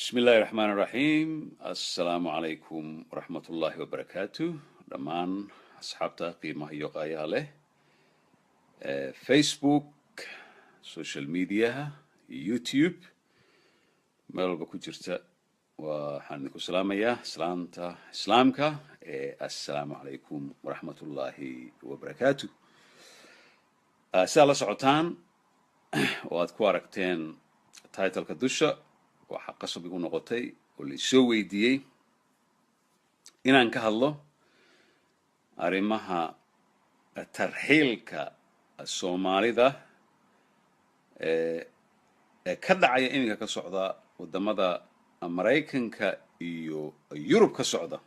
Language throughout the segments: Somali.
بسم الله الرحمن الرحيم السلام عليكم ورحمة الله وبركاته دمان أصحابتا قيمة يقايا له فيسبوك سوشيال ميديا يوتيوب مال بكو جرتا وحنكو سلامية سلامتا إسلامكا السلام عليكم ورحمة الله وبركاته سالة سعوتان وأذكو أركتين تايتل كدوشة waxaa qasab igu noqotay oo la soo weydiiyey inaan ka hadlo arrimaha tarxiilka Soomaalida ee ka dhacaya iminka ka socda wadamada Mareykanka iyo Yurub ka socda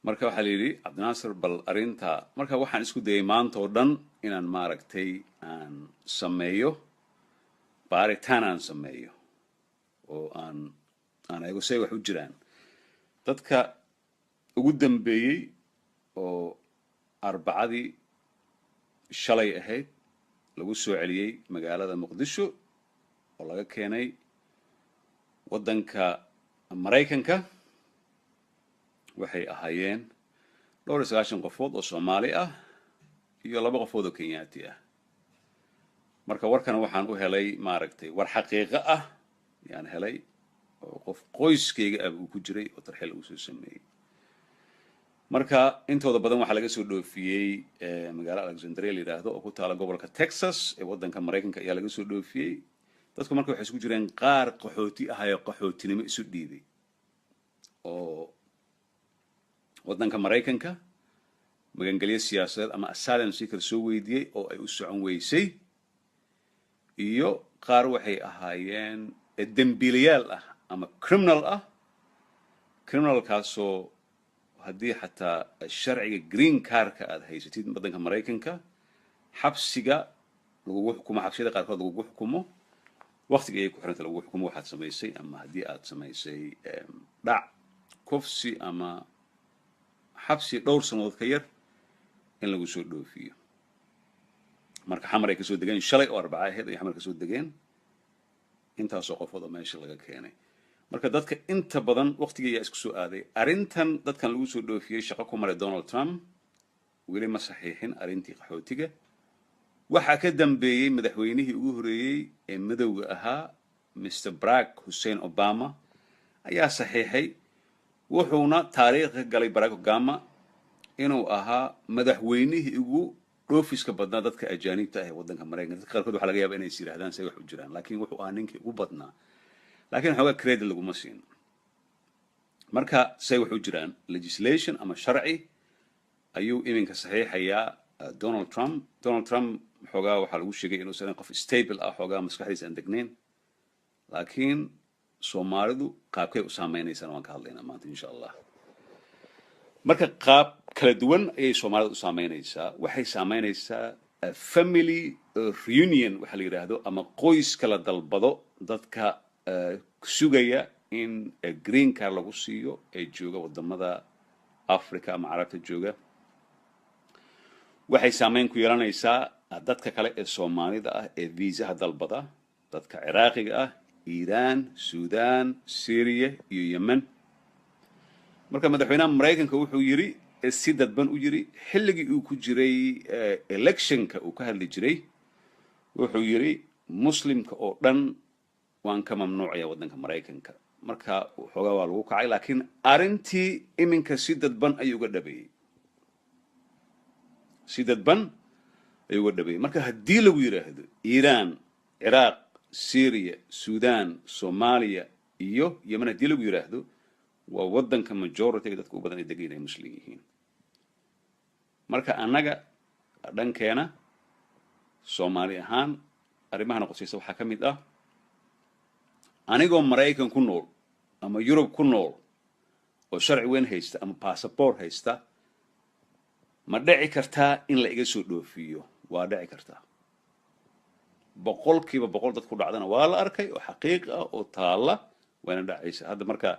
marka waxa la yiri Cabdinaasir bal arinta marka waxaan isku dayay maanta oo dhan inaan maaragtay aan sameeyo baaritaan aan sameeyo oo aan ayagu say wax u jiraan dadka ugu dambeeyay oo arbacadii shalay ahayd lagu soo celiyay magaalada Muqdisho oo laga keenay wadanka Mareykanka waxay ahaayeen 29 qofood oo Soomaali ah iyo 2 qofood oo Kenyaati ah marka warkan waxaan u helay maaragtay war xaqiiqo ah yaan helay oo qof qoyskeyga uu ku jiray oo tarxiil uu soo sameeyay marka intooda badan waxa laga soo dhoofiyay magaalada Alexandria yiraahdo oo ku taala gobolka Texas ee wadanka Mareykanka ayaa laga soo dhoofiyay dadku marka waxay isku jireen qaar qaxooti ah iyo qaxootinimo isu dhiibay oo wadanka Mareykanka magangalyo siyaasadeed ama asylum seeker soo weydiiyay oo ay u socon weysay iyo qaar waxay ahaayeen dambiilayaal ah ama criminal kaasoo haddii xataa sharciga green card-ka aad haysatid wadanka Mareykanka xabsiga lagu xukumo xabsiyada qaarkood lagu xukumo waqtiga ay ku xiranta lagu xukumo waxaad samaysay ama haddii aad samaysay dhac kufsi ama xabsi dhowr sanadood ka yar in lagu soo dhoofiyo marka xamar ay ka soo degeen shalay oo arbaca ahayd ay xamar ka soo degeen intaas oo qofood oo meesha laga keenay marka dadka inta badan waqtiga ayaa isku soo aaday arintan dadkan lagu soo dhoofiyay shaqo ku maray Donald Trump weli ma saxiixin arintii qaxootiga waxa ka dambeeyay madaxweynihii ugu horeeyay ee madowga ahaa Mr. Barack Hussein Obama ayaa saxiixay wuxuuna taariikhda galay Barack Obama inuu ahaa madaxweynihii ugu dhoofiska badnaa dadka ajaanibta ah ee wadanka Mareykanka dadka qaarkood waxa laga yaabaa inay yiraahdaan say wax u jiraan laakiin wuxuu ahaa ninkii ugu badnaa laakiin xogaa credit lagu ma siin marka say wax u jiraan legislation ama sharci ayuu iminka saxiixayaa Donald Trump xogaa waxa lagu sheegay inuu sameeyo qof stable ah xogaa maskaxdiisa aan degnayn laakiin Soomaalidu qaabkay u saameynaysan waan ka hadlaynaa maanta insha Allah marka qaab kala duwan ayay Soomaalidu u saameynaysaa waxay saameynaysaa family reunion waxa la yiraahdo ama qoys kala dalbado dadka sugaya in green card lagu siiyo ee jooga wadamada Afrika ama Carabta jooga waxay saameyn ku yeelanaysaa dadka kale ee Soomaalida ah ee visa dalbada dadka Iraaqiga ah Iran Sudan Syria iyo Yemen marka madaxweynaha Mareykanka wuxuu yiri si dadban u yiri xilligii uu ku jiray electionka uu ka hadli jiray wuxuu yiri muslimka oo dhan waan ka mamnuucaya wadanka Mareykanka marka xogaa waa lagu kacay laakiin arintii iminka si dadban ayuu uga dhabeeyay marka haddii lagu yiraahdo Iran Iraq Syria Sudan Somalia iyo Yemen haddii lagu yiraahdo waa wadanka majority dadka u badan ay degan yihiin muslim yihiin marka anaga dhankeena Soomaali ahaan arimahan qosaysa waxa kamid ah anigoo Mareykan ku nool ama Yurub ku nool oo sharci weyn haysta ama passport haysta ma dhici kartaa in la iga soo dhoofiyo waa dhici kartaa boqolkiiba boqol dadku dhacdana waa la arkay oo xaqiiq ah oo taala wayna dhacaysa hadda marka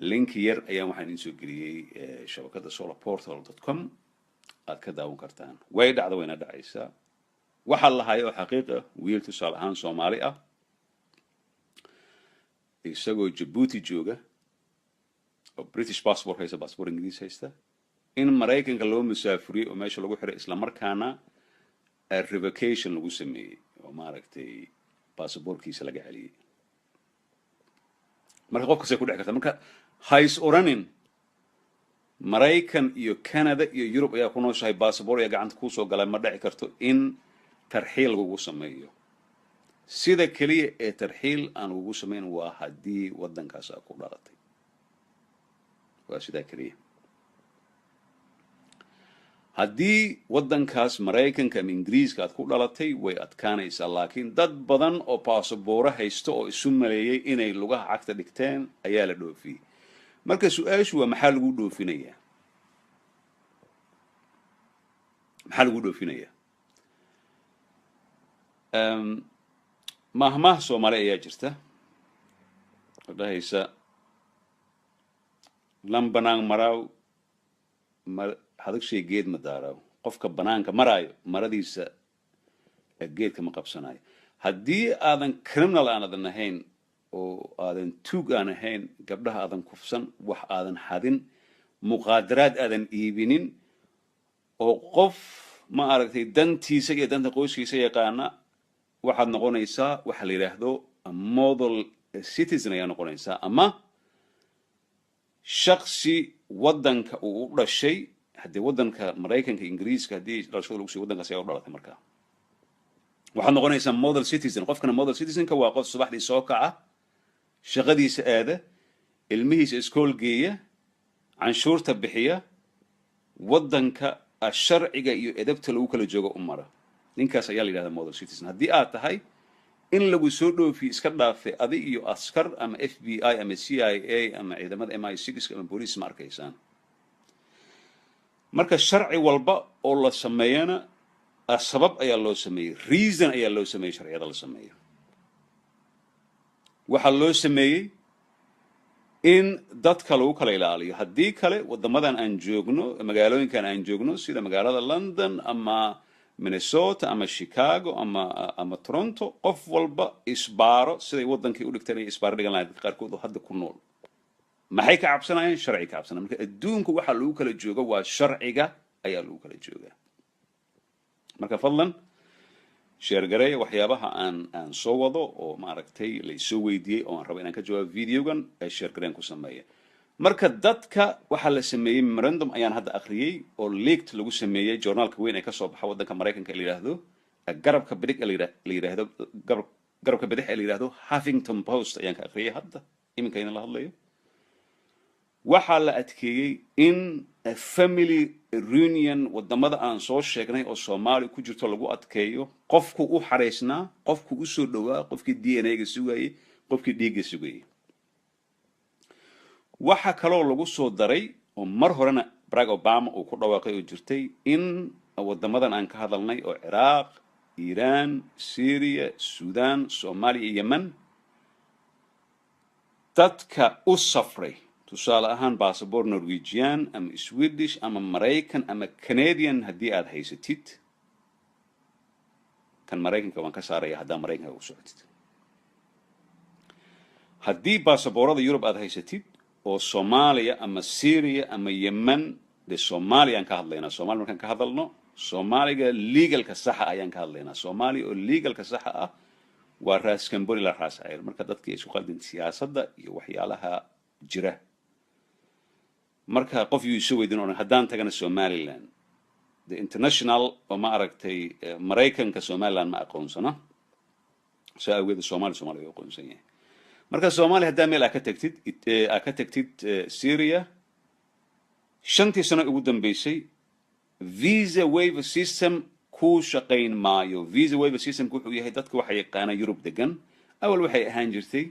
link yar ayaan waxaan idin soo geliyay shabakada solarportal.com aad ka daawan kartaan way dhacdo wayna dhacaysa waxa la hayo xaqiiqo wiil tusaale ahaan Soomaali ah isagoo Djibouti jooga oo British passport haysta passport Ingiriis haysta in Maraykanka loo musaafuriyo oo meesha lagu xiray isla markaana revocation lagu sameeyay oo maaragtay passportkiisa laga celiyay marka qofka say ku dhici kartaa marka hays oranin Maraykan iyo Canada iyo Europe ayaa ku nooshahay passport ayaa gacanta ku soo galay ma dhici karto in tarxiil lagu sameeyo sida kaliya ee tarxiil aan ugu sameyn waa haddii waddankaas ku dhalatay waa sida kaliya haddii waddankaas Maraykanka ama Ingiriiska aad ku dhalatay way adkaanaysaa laakiin dad badan oo passport haysto oo isu maleeyay inay lugaha cagta dhigteen ayaa la dhoofiyay marka su'aashu waa maxaa lagu dhoofinayaa mahmaah Soomaali ayaa jirta wadahaysa lambanaan maraw hadag shay geed ma daaraw qofka banaanka maraayo maradiisa geedka ma qabsanayo haddii aadan criminal aanad ahayn oo aadan tuug aan ahayn gabdhaha aadan kufsan wax aadan xadin muqaadaraad aadan iibinin oo qof ma aragtay dantiisa iyo danta qoyskiisa yaqaana waxaad noqonaysaa waxa la yiraahdo model citizen ayaa noqonaysaa ama shakhsi waddanka uu u dhashay haddii waddanka Maraykanka Ingiriiska haddii dhalashada lagu sii waddankaas ayaa u dhalatay markaa waxaad noqonaysaa model citizen qofkana model citizenka waa qof subaxdii soo kaca shaqadiisa aada ilmihiisa iskool geeya canshuurta bixiya waddanka sharciga iyo edabta lagu kala joogo u mara ninkaas ayaa la yiraahdaa model citizen haddii aad tahay in lagu soo dhoofi iska dhaafay adi iyo askar ama FBI ama CIA ama ciidamada MI6 ama police ma arkaysaan marka sharci walba oo la sameeyana sabab ayaa loo sameeyay reason ayaa loo sameeyay sharciyada la sameeyo waxa loo sameeyay in dadka lagu kala ilaaliyo haddii kale wadamadan aan joogno magaalooyinkan aan joogno sida magaalada London ama Minnesota ama Chicago ama Toronto qof walba isbaaro siday wadankii u dhigteen ay isbaar dhigan lahayd qaarkood oo hadda ku nool maxay ka cabsanayaan sharci ka cabsanayaan marka adduunku waxa lagu kala joogo waa sharciga ayaa lagu kala joogaa marka fadlan share gareeya waxyaabaha aan soo wado oo maaragtay la soo weydiiyay oo aan rabo inaan ka jawaabo videogan ay share gareen ku sameeyo marka dadka waxa la sameeyay memorandum ayaan hadda akhriyay oo leaked lagu sameeyay journalka weyn ee ka soo baxa waddanka Maraykanka ee la yiraahdo garabka bidix ee la yiraahdo garabka bidix ee la yiraahdo Huffington Post ayaan ka akhriyay hadda iminka inaan la hadlayo waxa la adkeeyay in family reunion wadamada aan soo sheegnay oo Soomaali ku jirto lagu adkeeyo qofku u xareysnaa qofku u soo dhawaa qofkii DNA-ga sugayay qofkii dhiigga sugayay waxa kaloo lagu soo daray oo mar horena Barack Obama uu ku dhawaaqay oo jirtay in wadamadan aan ka hadalnay oo Iraq, Iran, Syria, Sudan, Soomaaliya iyo Yemen dadka u safray tusaale ahaan passport Norwegian ama Swedish ama Maraykan ama Canadian haddii aad haysatid kan Maraykanka waan ka saaraya haddii Maraykanka u socotid haddii passportada Europe aad haysatid oo Soomaaliya ama Syria ama Yemen de Soomaaliya aan ka hadlaynaa Soomaali markaan ka hadalno Soomaaliga legalka saxa ayaan ka hadlaynaa Soomaali oo legalka saxa ah waa raas kamboni la raas ayr marka dadka ay isku qaldin siyaasadda iyo waxyaalaha jira marka qof uu soo weydin oo haddaan tagana Somaliland the international oo ma aragtay Maraykanka Somaliland ma aqoonsana saawgeeda Soomaali aqoonsan yahay marka Soomaali hadda meel ka tagtid Syria shantii sano ugu dambeysay visa waiver system ku shaqayn maayo visa waiver system wuxuu yahay dadka waxay yaqaanaan Europe degan awal waxay ahaan jirtay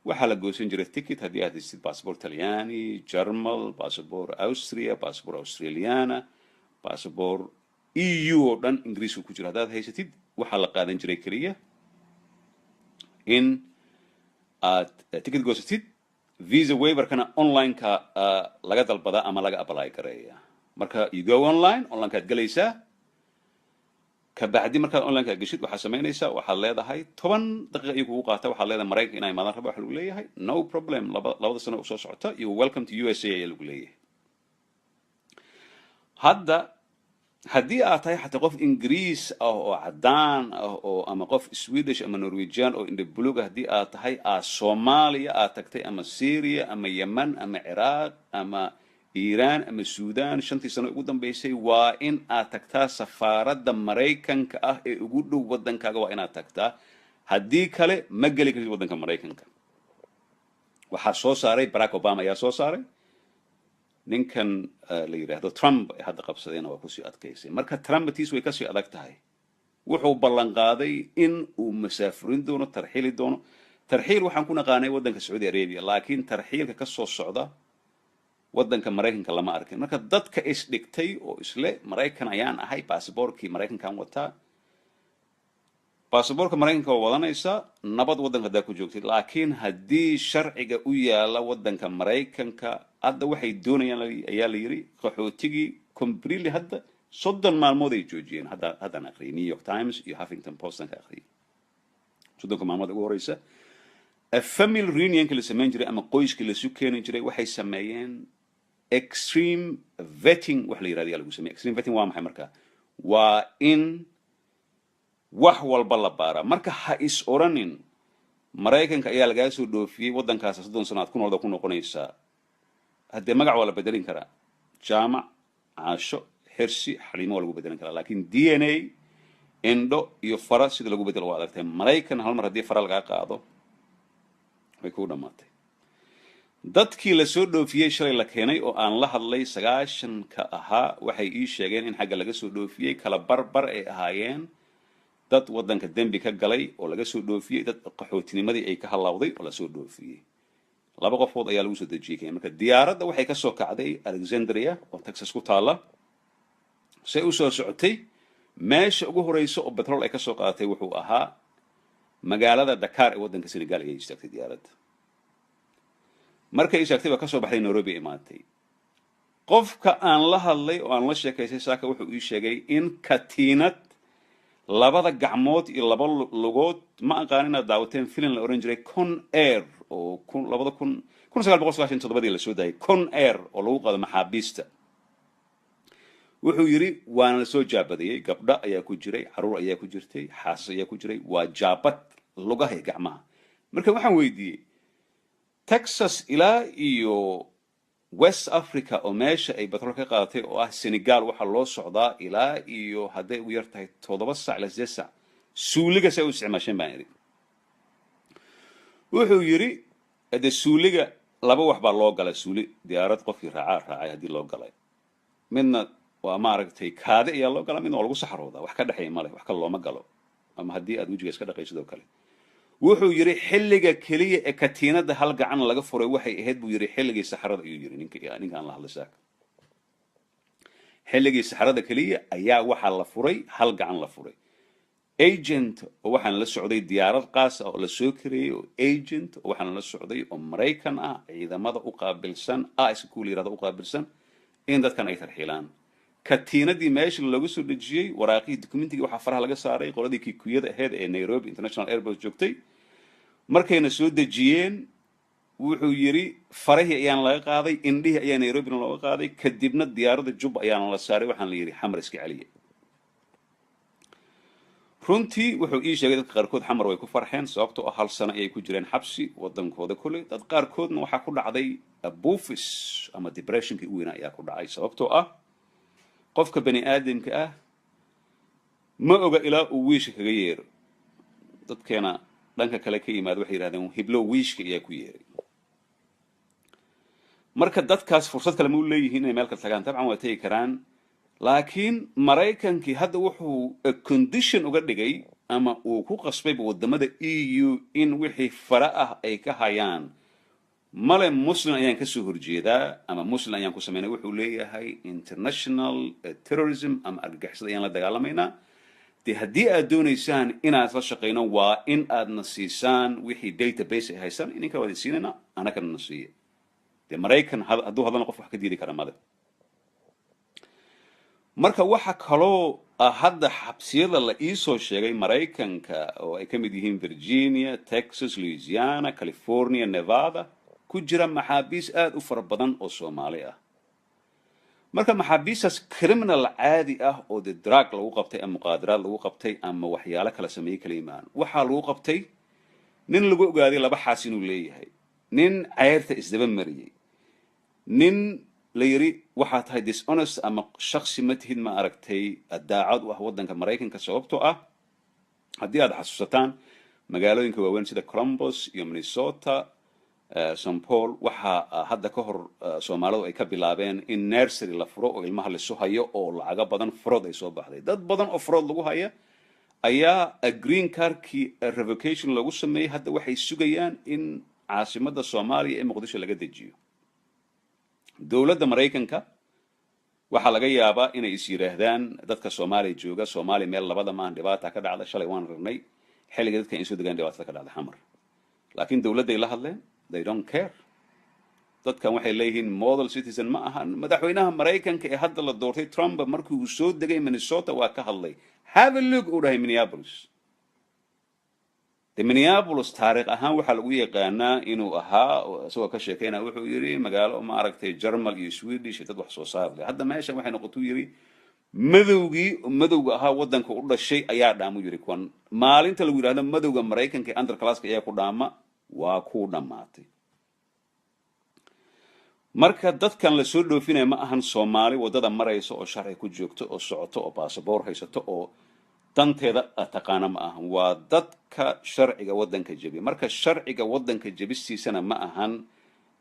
waxa la goosan jiray ticket haddii aad haysid passport Talyaani, German, passport Austria, passport Australiana, passport EU oo dhan Ingiriisku ku jira haddaad haysatid waxa la qaadan jiray kaliya in aad ticket goosatid visa waiver kana online ka laga dalbada ama laga apply gareeya marka you go online kaad galaysaa kabacdi markaad online-ka geshid waxaad samaynaysaa waxaad leedahay 10 daqiiqo ayuu kugu qaata waxaad leedahay maraykanka inay imaadaan raba waxa lagu leeyahay no problem labada sano soo socota you welcome to USA ayaa lagu leeyahay hadda haddii aad tahay xataa qof ingiriis ah oo cadaan ah oo ama qof Swedish ama Norwegian oo indha buluug haddii aad tahay Soomaaliya aad tagtay ama Syria ama Yemen ama Iraq ama Iran ama Sudan 5 sano ugu dambeysay waa in aad tagtaa safaaradda Mareykanka ah ee ugu dhow wadankaaga waa inaad tagtaa haddii kale ma geli kartid wadanka Mareykanka waxa soo saaray Barack Obama ayaa soo saaray ninkan la yiraahdo Trump ay hadda qabsadeen waa ku sii adkaysay marka Trump tiis way ka sii adag tahay wuxuu ballan qaaday in uu masaafurin doono tarxiili doono tarxiil waxaan ku naqaanay wadanka Saudi Arabia laakiin tarxiilka ka soo socda wadanka Mareykanka lama arkin marka dadka is dhigtay oo isle Mareykan ayaan ahay baasaboorkii Mareykankan wataa baasaboorka Mareykanka waa wadanaysa nabad wadanka daa ku joogtay laakiin haddii sharciga u yaala wadanka Mareykanka hadda waxay doonayaan ayaa la yiri qaxootigii completely hadda 30 maalmood ay joojiyeen hadda aqriyay New York Times iyo Huffington Post ka aqriyay 30 maalmood ugu horeysa a family reunion kala sameyn jiray ama qoyska la isu keenin jiray waxay sameeyeen extreme vetting wax la yiraahdo lagu sameeyay extreme vetting waa maxay marka waa in wax walba la baara marka ha is oranin Mareykanka ayaa laga soo dhoofiyay wadankaas 30 sano aad ku noolda ku noqonaysaa hadda magac wala bedelin kara jaamac caasho xirsi xaliimo lagu bedelin kara laakiin DNA indo iyo fara sida lagu bedelo waa adagtay Mareykan hal mar hadii fara laga qaado way ku dhamaatay dadkii la soo dhoofiyay shalay la keenay oo aan la hadlay 9ka ahaa waxay ii sheegeen in xagga laga soo dhoofiyay kala barbar ay ahaayeen dad wadanka dambi ka galay oo laga soo dhoofiyay dad qaxootinimadii ay ka halawday oo la soo dhoofiyay laba qofood ayaa lagu soo dejiyay marka diyaaradda waxay ka soo kacday Alexandria oo Texas ku taala say u soo socotay meesha ugu horeyso oo petrol ay ka soo qaadatay wuxuu ahaa magaalada Dakar ee wadanka Senegal ay istaagtay diyaaradda markay istaagtay ka soo baxday Nairobi imaatay qofka aan la hadlay oo aan la sheekaysay saaka wuxuu ii sheegay in katiinad labada gacmood iyo laba lugood ma aqaanina daawateen film la oran jiray Con Air oo 1997 la soo daayay Con Air oo lagu qaado maxaabiista wuxuu yiri waana soo jaabadayay gabdha ayaa ku jiray caruur ayaa ku jirtay xaas ayaa ku jiray waa jaabad lugaha gacmaha marka waxaan weydiiyay Texas ilaa iyo West Africa oo meesha ay petrol ka qaadatay oo ah Senegal waxa loo socdaa ilaa iyo haday u yartahay 7 saac la 8 saac suuliga say u isticmaasheen baan yiri wuxuu yiri hada suuliga laba wax baa loo galay suuli diyaarad qofkii raacay hadii loo galay midna waa ma aragtay kaade ayaa loo galay midna oo lagu saxarooda wax ka dhaxay male wax kale looma galo ama hadii aad wajiga iska dhaqaysid oo kale wuxuu yiri xilliga kaliya ee katiinada hal gacan laga furay waxay ahayd buu yiri xilligii saxarada ayuu yiri ninkaan la hadlay saaka xilligii saxarada kaliya ayaa waxa la furay hal gacan la furay agent oo waxaan la socday diyaarad qaas ah oo la soo kareeyay oo agent oo waxaan la socday oo Mareykan ah ciidamada u qaabilsan isku liirada u qaabilsan in dadkan ay tarxiilaan katiinadii meesha lagu soo dejiyay waraaqii dokumentiga waxa faraha laga saaray qoladii kiikuyada ahayd ee Nairobi International Airport joogtay markayna soo dejiyeen wuxuu yiri farahi ayaan laga qaaday indhihi ayaa Nairobi looga qaaday kadibna diyaaradda jub ayaan la saaray waxaan la yiri xamar iska caliye runtii wuxuu ii sheegay dadka qaarkood xamar way ku farxeen sababtoo ah hal sano ay ku jireen xabsi wadankooda kulay dad qaarkoodna waxa ku dhacday buufis ama depression-kii weyn ayaa ku dhacay sababtoo ah qofka bani aadamka ah ma oga ilaa uu wiishka kaga yeero dadkeena dhanka kale ka yimaad waxay yiraahdeen hiblo wiishka ayaa ku yeeray marka dadkaas fursad kale ma u leeyihiin inay meel ka tagaan tabcan waa tagi karaan laakiin Mareykankii hadda wuxuu condition uga dhigay ama uu ku qasbay wadamada EU in wixii fara ah ay ka hayaan male muslim ayaan ka soo horjeedaa ama muslim ayaan ku sameynaa wuxuu leeyahay international terrorism ama argagixisada ayaan la dagaalamayna haddii aad doonaysaan inaad la shaqeyno waa in aad na siisaan wixii database ay haysan idinka wada siinayna anagana na siiya Mareykan hadduu hadana qof wax ka diidi kara male marka waxa kaloo hadda xabsiyada la iisoo sheegay maraykanka oo ay ka mid yihiin Virginia, Texas, Louisiana, California, Nevada ku jira maxaabiis aad u fara badan oo Soomaali ah. marka maxaabiistaas criminal caadi ah oo de drug lagu qabtay ama muqaadaraad lagu qabtay ama waxyaalo kala sameeyay kala imaan waxaa lagu qabtay nin lagu ogaaday laba xaas inuu leeyahay, nin ceyrta isdaba mariyay, nin la yiri waxaa tahay dishonest ama shakhsi ma tihid ma aragtay daacad u ah waddanka Maraykanka sababtoo ah haddii aad xasuusataan magaalooyinka waaweyn sida Columbus iyo Minnesota, St. Paul waxaa hadda ka hor Soomaalidu ay ka bilaabeen in nursery la furo oo ilmaha la soo hayo oo lacaga badan fraud ay soo baxday. dad badan oo fraud lagu haya ayaa green cardkii revocation lagu sameeyay. hadda waxay sugayaan in caasimadda Soomaaliya ee Muqdisho laga dejiyo. dowladda Maraykanka waxaa laga yaabaa inay is yiraahdaan dadka Soomaaliya jooga Soomaaliya meel labada maan dhibaata ka dhacda shalay waan ragnay xilliga dadka in soo degaan dhibaatada ka dhacda xamar, laakiin dowladda ay la hadleen they don't care. dadkan waxay leeyihiin model citizen ma ahan. madaxweynaha Maraykanka ee hadda la doortay Trump markii uu soo degay Minnesota waa ka hadlay have a look u dhahay Minneapolis. Minneapolis taariikh ahaan waxaa lagu yaqaanaa inuu ahaa isagoo ka sheekeynaa wuxuu yiri magaalo ma aragtay German iyo Swedish dad wax soo saar leh. hadda meeshan waxay noqotay yiri madowga ahaa waddanka u dhashay ayaa dhaamu yiri kuwan maalinta lagu yiraahdo madowga Maraykanka ee underclasska ayaa ku dhaama waa ku dhamaatay. marka dadkan la soo dhoofinay ma ahan Soomaali wadada marayso oo sharci ku joogto oo socoto oo passport haysato oo danteeda taqaana ma ahan. waa dadka sharciga waddanka jabi. marka sharciga waddanka jabistiisana ma ahan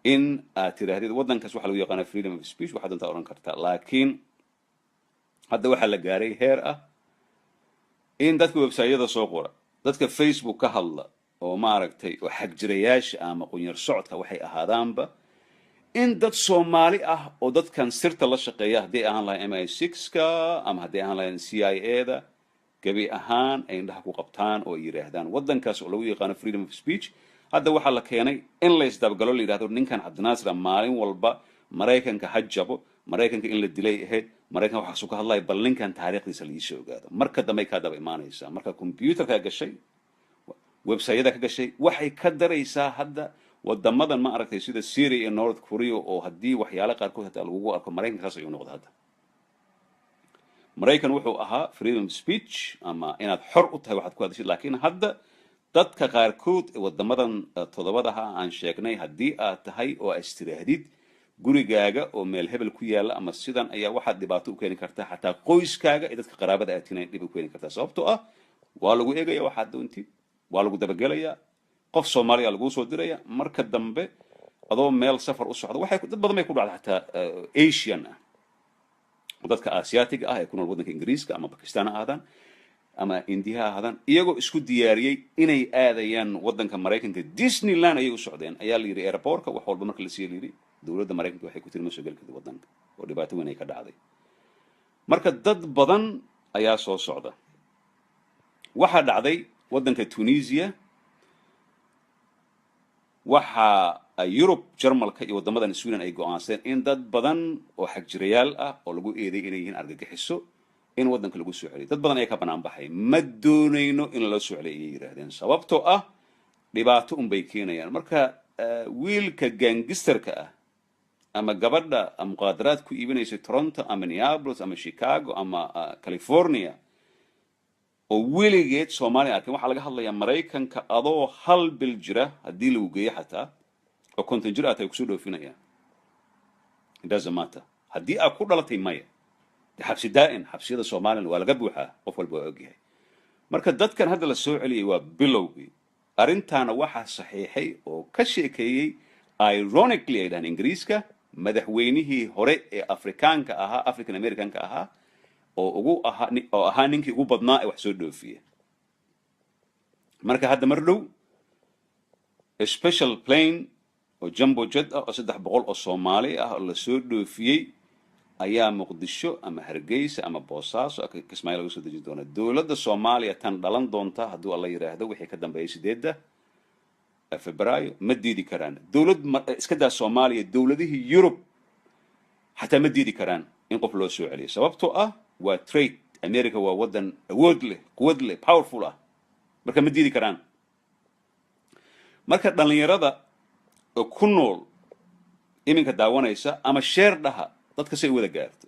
in aad tiraahdid waddankaas waxa lagu yaqaan freedom of speech waxa danta oran kartaa, laakiin hadda waxa la gaaray heer ah in dadka website-yada soo qora, dadka Facebook ka hadla oo ma aragtay oo xagjirayaasha ama qunyar socodka waxay ahaadaanba in dad Soomaali ah oo dadkan sirta la shaqeeya haddii ahaan lahayn MI6ka ama haddii ahaan lahayn CIA-da gabi ahaan ay indhaha ku qabtaan oo yiraahdaan waddankaas oo lagu yaqaan freedom of speech. hadda waxaa la keenay in la isdabagalo la yiraahdo ninkan Cabdinaasir maalin walba Maraykanka ha jabo, Maraykanka in la dilay ahayd, Maraykanka waxa soo ka hadlay bal ninkan taariikhdiisa la isoo ogaado. marka dambe ka daba imaanaysa marka computer-ka gashay website-yada ka gashay waxay ka daraysaa hadda wadamadan ma aragtay sida Syria iyo North Korea oo haddii waxyaalo qaarkood hadda lagu arko Maraykankaas ayuu noqday. hadda Maraykan wuxuu ahaa freedom of speech ama inaad xor u tahay waxaad ku hadashid, laakiin hadda dadka qaarkood ee wadamadan todobadaha aan sheegnay haddii aad tahay oo istiraadid gurigaaga oo meel hebel ku yaala ama sidan ayaa waxaad dhibaato u keeni kartaa xataa qoyskaaga iyo dadka qaraabada aad tinay dhib u keeni kartaa sababtoo ah waa lagu eegaya waxaad doontid, waa lagu dabagelayaa, qof Soomaaliya lagu soo diraya. marka dambe adoo meel safar u socdo waxay dad badan bay ku dhacday xataa Asian ah dadka Asiatic ah ee ku nool waddanka Ingiriiska ama Pakistan ahaadaan ama India ahaadaan iyagoo isku diyaariyay inay aadayaan waddanka Maraykanka Disneyland ayay u socdeen ayaa la yiri airportka wax walba marka la sii yiri dowladda Maraykanka waxay ku tirmo soo galkada waddanka oo dhibaato weyn ay ka dhacday. marka dad badan ayaa soo socda. waxa dhacday waddanka Tunisia waxa Europe Jarmalka iyo wadamadan Sweden ay go'aansadeen in dad badan oo xagjirayaal ah oo lagu eeday inay yihiin argagixiso in waddanka lagu soo celiyo. dad badan ayaa ka banaan baxay ma doonayno in la soo celiyo ay yiraahdeen sababtoo ah dhibaato bay keenayaan. marka wiilka gangsterka ah ama gabadha muqaadaraad ku iibinaysa Toronto ama Minneapolis ama Chicago ama California oo weligeed Soomaaliya arkin waxaa laga hadlayaa Maraykanka adoo hal bil jira haddii lagu geeyo xataa oo konton jir aad ay kusoo dhoofinayaan. it doesn't matter haddii aad ku dhalatay maya xabsi daa'in xabsiyada Soomaaliya waa laga buuxaa qof walba oo ogyahay. marka dadkan hadda la soo celiyay waa bilowgii. arrintaana waxaa saxiixay oo ka sheekeeyey ironically ay dhahan Ingiriiska madaxweynihii hore ee Afrikaanka ahaa African Americanka ahaa oo ahaa ninkii ugu badnaa ee wax soo dhoofiya. marka hadda mar dhow special plane oo jumbo jet ah oo 300 oo Soomaali ah oo la soo dhoofiyay ayaa Muqdisho ama Hargeysa ama Boosaaso Kismaayo lagu soo dejin doona. dowladda Soomaaliya tan dhalan doonta hadduu alla yiraahdo wixii ka dambeeyay 8 Febraayo ma diidi karaan. dowlad iska daa Soomaaliya dowladihii Europe xataa ma diidi karaan in qof loo soo celiyo sababtoo ah waa trade america waa waddan awood leh quwad leh powerful ah marka ma diidi karaan marka dhalinyarada ku nool iminka daawanaysa ama sheer dhaha dadka say wada gaarto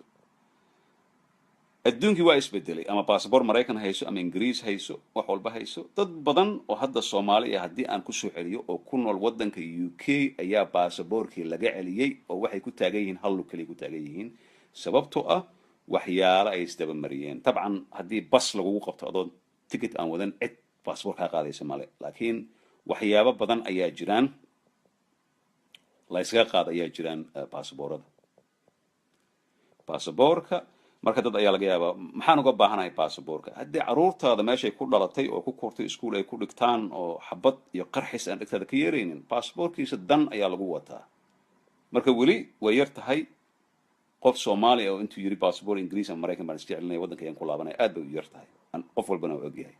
adduunkii waa isbedelay ama baasabor maraykan hayso ama ingiriis hayso wax walba hayso dad badan oo hadda soomaali ah haddii aan ku soo celiyo oo ku nool waddanka UK ayaa baasaboorkii laga celiyey oo waxay ku taagan yihiin hal lug kaliya ku taagan yihiin sababtoo ah waxyaalo ay isdaba mariyeen tabcan haddii bas lagugu qabto adoon ticket aan wadan cid baasaboor kaa qaadaysa male laakiin waxyaabo badan ayaa jiraan la iskaga qaada ayaa jiraan baasaboorka marka dad ayaa laga yaabaa maxaan uga baahanahay baasaboorka haddii caruurtaada meeshay ku dhalatay oo ku kortay iskuul ay ku dhigtaan oo xabad iyo qarxis aan dhigtaada ka yeeraynin baasaboorkiisa dan ayaa lagu wataa marka weli way yar tahay qof Soomaali oo intuu yiri baasaboor Ingiriis ama Maraykan baan isticmaalnay waddanka ayaan ku laabanay aad bay u yar tahay qof walbana waa ogyahay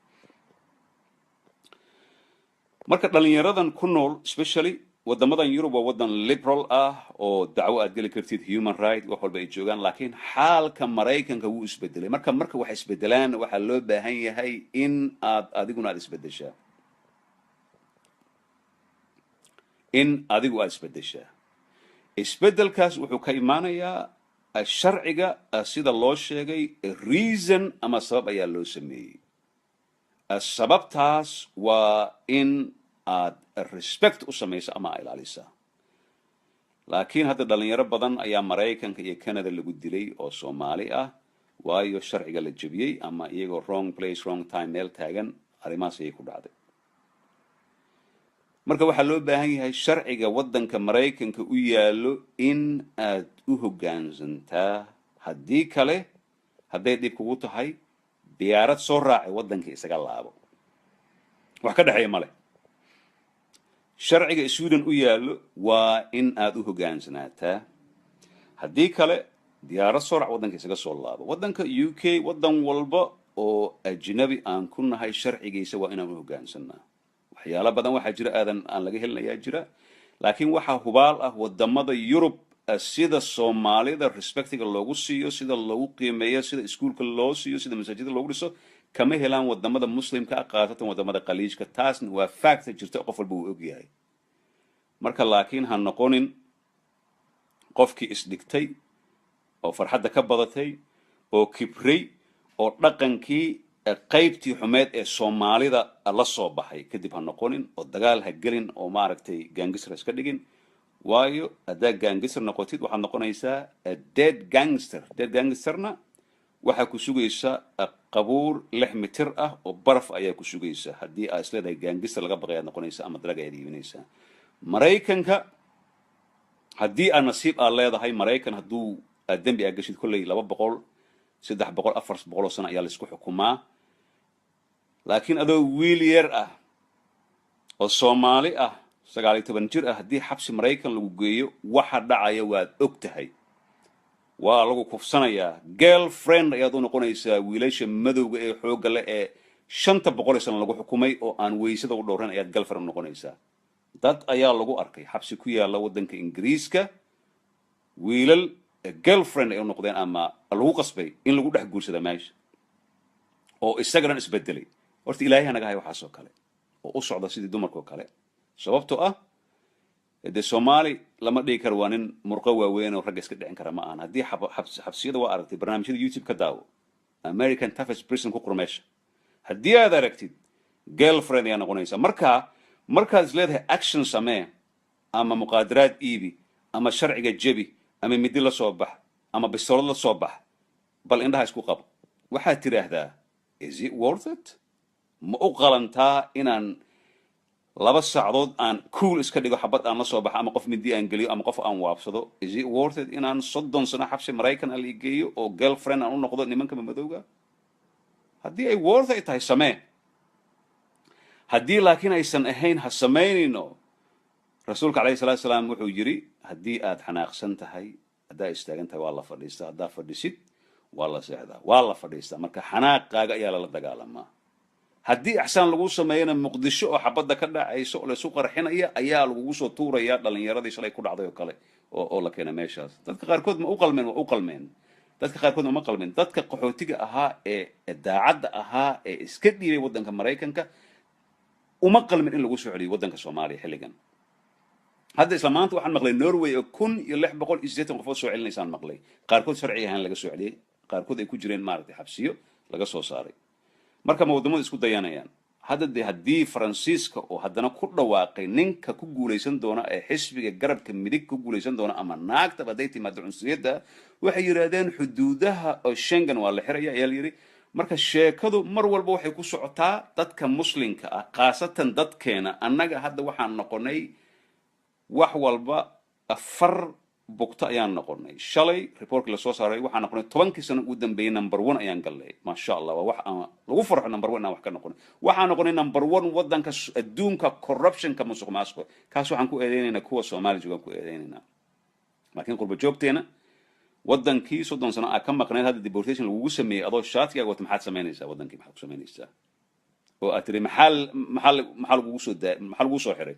marka dhalinyaradan ku nool especially wadamadan Yurub waa waddan liberal ah oo dacwo aad gali kartid human right wax walba ay joogaan laakiin xaalka Maraykanka wuu isbedelay marka wax isbedelaan waxa loo baahan yahay in aad adiguna isbedeshaa isbedelkaas wuxuu ka imaanayaa sharciga sida loo sheegay reason ama sabab ayaa loo sameeyay sababtaas waa in aad respect u samayso ama ilaalisa laakiin hadda dhalinyaro badan ayaa Maraykanka iyo Canada lagu dilay oo Soomaali ah waayo sharciga la jabiyay ama iyagoo wrong place wrong time meel taagan arrimahaas ay ku dhacday marka waxaa loo baahan yahay sharciga waddanka Maraykanka u yaalo in aad u hoggaansantaa haddii kale hadday dhib kugu tahay diyaarad soo raacay waddanka isaga laabo wax ka dhaxeeya male sharciga Sweden u yaalo waa in aad u hoggaansanaataa haddii kale diyaarad soo raac waddanka isaga soo laabo waddanka UK waddan walba oo ajnabi aan ku nahay sharcigiisa waa inaan u hoggaansanaa waxyaalo badan waxaa jira aan laga helinayaa jira laakiin waxaa hubaal ah wadamada Yurub sida Soomaalida respectiga loogu siiyo sida loogu qiimeeyo sida iskuulka loo siiyo sida masaajidda loogu dhiso kama helaan wadamada muslimka qaatatan wadamada qaliijka taasna waa fact jirta qof walba uu og yahay marka laakiin ha noqonin qofkii isdhigtay oo farxadda ka badatay oo kibray oo dhaqankii qaybtii xumeed ee Soomaalida la soo baxay kadib ha noqonin oo dagaal ha gelin oo maaragtay gangster iska dhigin waayo adaa gangster noqotid waxaad noqonaysaa dead gangsterna waxaa ku sugaysa qabuur 6 mitir ah oo baraf ayaa ku sugaysa haddii aad isleedahay gangster laga baqayaad noqonaysa ama dalaga aad iibinaysaa Maraykanka haddii aad nasiib aad leedahay Maraykan hadduu dembi aad gashid kolley 200 300 400 sano ayaa la isku xukumaa laakiin adoo wiil yar ah oo Soomaali ah 19 jir ah haddii xabsi Maraykan lagu geeyo waxa dhacaya waad og tahay waa lagu kufsanayaa girlfriend ayaad u noqonaysaa wiilasha madowga ee xoogga leh ee 500 sano lagu xukumay oo aan weysada u dhowran ayaad girlfriend u noqonaysaa dad ayaa lagu arkay xabsi ku yaala waddanka Ingiriiska wiilal girlfriend ay u noqdeen ama lagu qasbay in lagu dhex guursado meesha oo isagana isbedelay horta Ilaahay anaga hay waxa soo kale oo u socda sidii dumarkoo kale sababtoo ah de Soomaali lama dhigi karo waa nin murqo waaweyn oo rag iska dhicin kara ma aan haddii xabsiyada waa aragtay barnaamijyada YouTube ka daawo American Toughest Prison ku qormeesha haddii aad aragtid girlfriend ayaa noqonaysa markaad isleedahay action samee ama muqaadaraad iibi ama sharciga jabi ama midi la soo bax ama bistoolad la soo bax bal indhaha isku qab waxaad tiraahdaa is it worth it ma u qalantaa inaan 2 saacadood aan cool iska dhigo xabad aan la soo baxo ama qof midi aan geliyo ama qof aan waabsado is it worth it inaan 30 sano xabsi Maraykan aan geeyo oo girlfriend aan u noqdo nimanka madowga haddii ay worth it tahay samee haddii laakiin aysan ahayn ha sameynino rasuulka calayhi salaatu salaam wuxuu yiri haddii aad xanaaqsan tahay hadaa istaagan tahay waa la fadhiistaa hadaa fadhisid waa la seexdaa waa la fadhiistaa marka xanaaqaaga ayaa la dagaalamaa haddii ixsaan lagu sameeyana Muqdisho oo xabadda ka dhacayso oo la isku qarxinaya ayaa lagu soo tuuraya dhalinyaradii shalay ku dhacday oo kale oo la keenay meeshaas dadka qaarkood ma u qalmeen dadka qaarkood uma qalmin dadka qaxootiga ahaa ee daacadda ahaa ee iska dhiibay waddanka maraykanka uma qalmin in lagu soo celiyo waddanka soomaaliya xilligan hadda isla maanta waxaan maqlay norway oo 1680 qofood soo celinaysaan maqlay qaarkood sharci ahaan laga soo celiyay qaarkood ay ku jireen maaragtay xabsiyo laga soo saaray marka ma wadamada isku dayanayaan hadda de haddii faransiiska oo haddana ku dhawaaqay ninka ku guulaysan doona ee xisbiga garabka midig ku guulaysan doona ama naagta hadday timaado cunsuriyadda waxay yidhaahdeen xuduudaha oo Schengen waa la xiraya ayaa la yidhi marka sheekadu mar walba waxay ku socotaa dadka muslimka ah khaasatan dadkeena annaga hadda waxaan noqonay wax walba afar bogta ayaan noqonay shalay reportkii lasoo saaray waxaan noqonay 10 sano ugu dambeeyay number 1 ayaan galnay ma sha Allah waa wax aan lagu farxo number 1 aan wax ka noqonay waxaan noqonay number 1 wadanka adduunka corruptionka musuqmaasuqa kaas waxaan ku eedeynayna kuwa Soomaaliya jooga ku eedeynayna laakiin qurba joogteena wadankii 30 sano ka maqnayd hadda deportation lagu sameeyay adoo shaatiga wata maxaad sameynaysaa wadankii maxaad ku sameynaysaa oo aad tiri maxal lagu soo xiray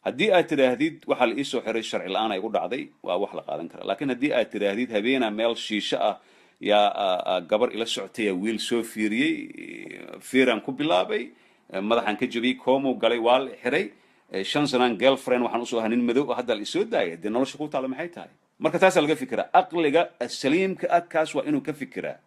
haddii aad tiraahdid waxa la isoo xiray sharci la'aan ay u dhacday waa wax la qaadan kara laakiin haddii aad tiraahdid habeena meel shiisho ah yaa gabar ila socotay wiil soo fiiriyay fiiran ku bilaabay madaxan ka jabiyay koomo galay waa la xiray 5 sanaan girlfriend waxaan u soo hanin madow hadda la isoo daayay de nolosha ku taala maxay tahay marka taas laga fikiraa aqliga saliimka ah kaas waa inuu ka fikiraa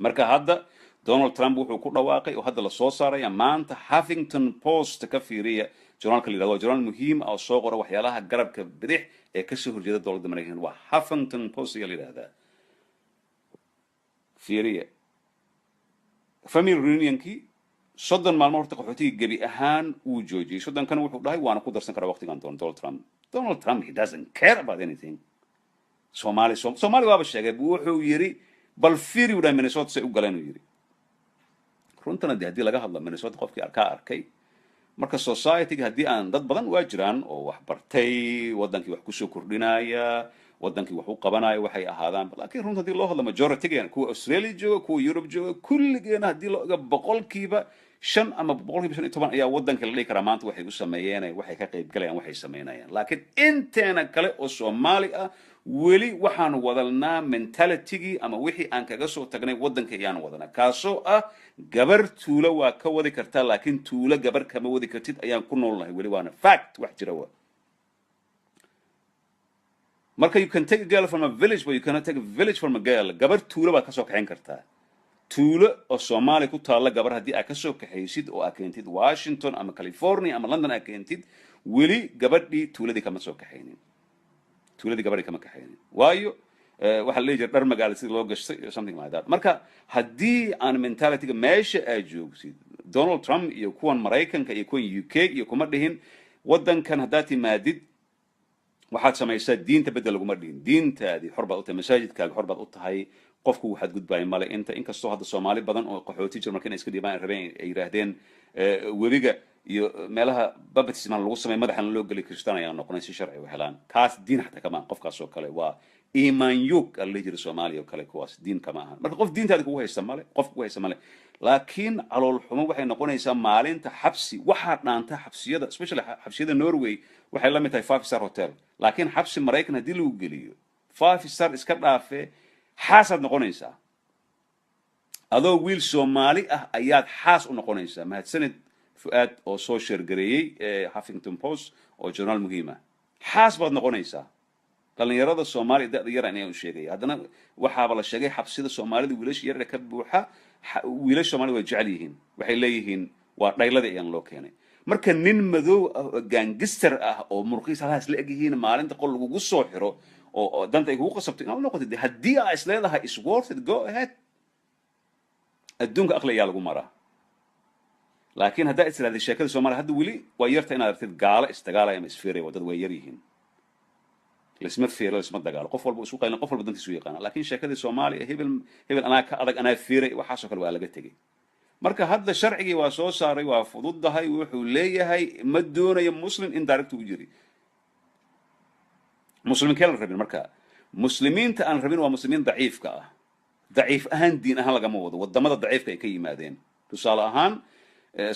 marka hadda Donald Trump wuxuu ku dhawaaqay oo hadda la soo saaray maanta Huffington Post ka fiiriya journalka lidado journal muhiim ah oo soo qora waxyaalaha garabka bidix ee ka soo horjeeda dowladda Mareykanka waa Huffington Post ayaa yiraahdaa fiiriya family reunionki 30 maalmo horta qaxootiga gabi ahaan uu joojiyay 30 kan wuxuu dhahay waana ku darsan karaa waqtigan Donald Trump he doesn't care about anything Soomaali waaba sheegay wuxuu yiri bal fiiri wada Minnesota say u galeen uu yiri runtana haddii laga hadlo Minnesota qofkii arkay marka society-ga haddii aan dad badan waa jiraan oo wax bartay wadankii wax ku soo kordhinaya wadankii wax u qabanaya waxay ahaadaan laakiin runta haddii loo hadlo majority-ga kuwa Australia jooga kuwa Europe jooga kulligeena haddii loo boqolkiiba 5 ama boqolkiiba 15 ayaa wadanka la dhigi karaa maanta waxay u sameeyeen waxay ka qayb galayaan waxay sameynayaan laakiin inteena kale oo Soomaali ah weli waxaan wadalnaa mentality-gii ama wixii aan kaga soo tagnay wadanka ayaan wadanaa kaasoo ah gabar tuulo waa ka wadi kartaa laakiin tuulo gabar kama wadi kartid ayaan ku noolnahay weli waana fact wax jira waa marka you can take a girl from a village but you cannot take a village from a girl gabar tuulo baa ka soo kaxin kartaa tuulo oo Soomaali ku taala gabar haddii aad ka soo kaxaysid oo aad keentid Washington ama California ama London aad keentid weli gabadhii tuuladii kama soo kaxaynin tuuladii gabadhii kama kaxaynin waayo waxa la yiraahdaa dhar magaalo sida loo gashay something like that marka haddii aan mentality-ga meesha ay joogsid Donald Trump iyo kuwan Mareykanka iyo kuwan UK iyo kuma dhihin wadankan haddaad timaadid waxaad samaysaa diinta bedel laguma dhihin diintaadii xor baad u tahay masaajidkaaga xor baad u tahay qofku waxaad gudbay male inkastoo hadda Soomaali badan oo qaxooti jir markay iska dhiibaan rabeen ay yiraahdeen webiga iyo meelaha baptism lagu sameeyo madaxan loo gali kristaan ayaa noqonay si sharci u helaan kaas diin xataa kama qofkaas oo kale waa iimaan yug alla jira Soomaaliya oo kale kuwaas diin kama aha marka qof diintaada kugu haysta male qof kugu haysta male laakiin calool xumo waxay noqonaysaa maalinta xabsi waxa dhaanta xabsiyada especially xabsiyada Norway waxay la mid tahay 5-star hotel laakiin xabsi Mareykan hadii lagu geliyo 5-star iska dhaafe xaasad noqonaysaa adoo wiil Soomaali ah ayaad xaas u noqonaysaa mahadsanid fuad oo soo sheergareeyay Huffington Post oo journal muhiim ah xaas baad noqonaysaa dhalinyarada Soomaali da'da yar inay u sheegay haddana waxaaba la sheegay xabsida Soomaalida wiilasha yar ka buuxa wiilasha Soomaali way jecel yihiin waxay leeyihiin waa dhaylada ayaan loo keenay marka nin madow gangster ah oo murqiis halaas la egyihiin maalinta qol lagu soo xiro oo danta ay kugu qasabto inaad noqotid haddii aad isleedahay is worth it go ahead adduunka aqli ayaa lagu maraa laakiin haddaa israaday sheekada Soomaaliya hadda weli waa yarta inaad aragtid gaalo isdagaalaya ama isfiiray wadad way yar yihiin lisma fiiro lisma dagaalo qof walba isku qaylan qof walba dantiisu yaqaan laakiin sheekada Soomaaliya hebel anaa ka adag anaa fiiray waxa soo kale waa laga tagay marka hadda sharcigi waa soo saaray waa fududahay wuxuu leeyahay ma doonayo muslim in direct u jiri muslim kale rabin marka muslimiinta aan rabin waa muslimiin daciifka ah daciif ahaan diin ahaan laga wado wadamada daciifka ay ka yimaadeen tusaale ahaan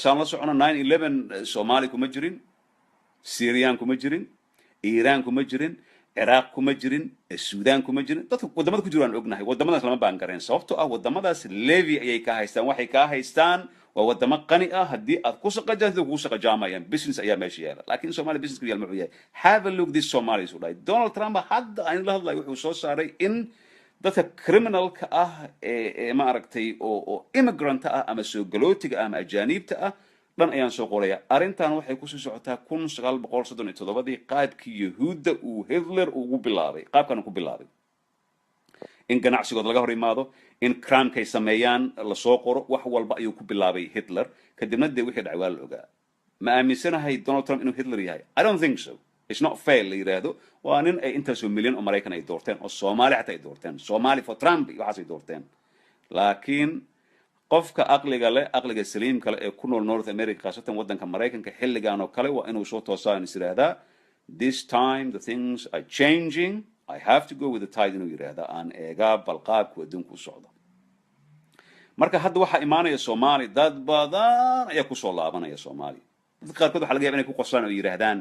saan la socona 9/11 Soomaali kuma jirin Syrian kuma jirin Iran kuma jirin ciraaq kuma jirin suudaan kuma jirin dadka wadamada ku jiraan ognahay wadamadaas lama baan gareen sababtoo ah wadamadaas levy ayay ka haystaan waxay ka haystaan waa wadamo qani ah haddii aad ku shaqajaanto ku shaqajaamayaan business ayaa meesha yaala laakiin Soomaali business ku yaal muxuu yahay have a look this Somalis u dhahay Donald Trump hadda aan la hadlayo wuxuu soo saaray in dadka criminalka ah ee ma aragtay oo immigrant ah ama soo galootiga ah ama ajaanibta ah dhan ayaan soo qoraya arrintan waxay ku soo socotaa 1937 qaabkii Yahuudda uu Hitler ugu bilaabay qaabkan ku bilaabay in ganacsigood laga hor imaado in crime-kay sameeyaan la soo qoro wax walba ayuu ku bilaabay Hitler kadibna dee wixii dhacay waa la ogaa ma aaminsanahay Donald Trump inuu Hitler yahay I don't think so it's not fair la yiraahdo waa nin ay intaasoo milyan oo Maraykan ay doorteen oo Soomaali xataa ay doorteen Somali for Trump waxaas ay doorteen laakiin qofka aqliga leh aqliga saliimka leh ee ku nool North America khaasatan wadanka Maraykanka xilligan oo kale waa inuu soo toosaan isiraahdaa this time the things are changing I have to go with the tide inuu yiraahdaa aan eega balqaabku adduunku u socdo marka hadda waxa imaanaya Soomaali dad badan ayaa ku soo laabanaya Soomaali dadka qaarkood waxa laga yaabaa inay ku qoslaan oo yiraahdaan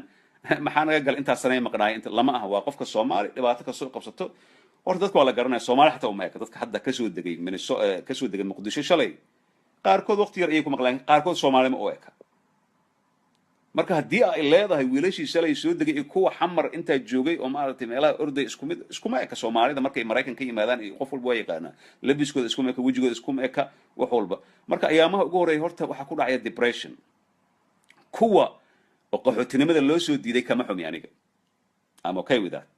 maxaa naga gal inta sanay maqnaay inta lama aha waa qofka Soomaali dhibaato ka soo qabsato horta dadku waa la garanaya Soomaali xataa uma eka dadka hadda ka soo degay Minnesota ka soo degay Muqdisho shalay qaarkood waqti yar ayay ku maqlaan qaarkood Soomaali ma oo eka marka haddii ay leedahay wiilashii shalay soo degay kuwa xamar inta joogay oo maaragtay meelaha orday isku ma eka Soomaalida markay Maraykan ka yimaadaan iyo qof walba way yaqaana labiskooda isku ma eka wajigooda isku ma eka wax walba marka ayaamaha ugu horeeyay horta waxa ku dhacaya depression kuwa oo qaxootinimada loo soo diiday kama xumi aniga I'm okay with that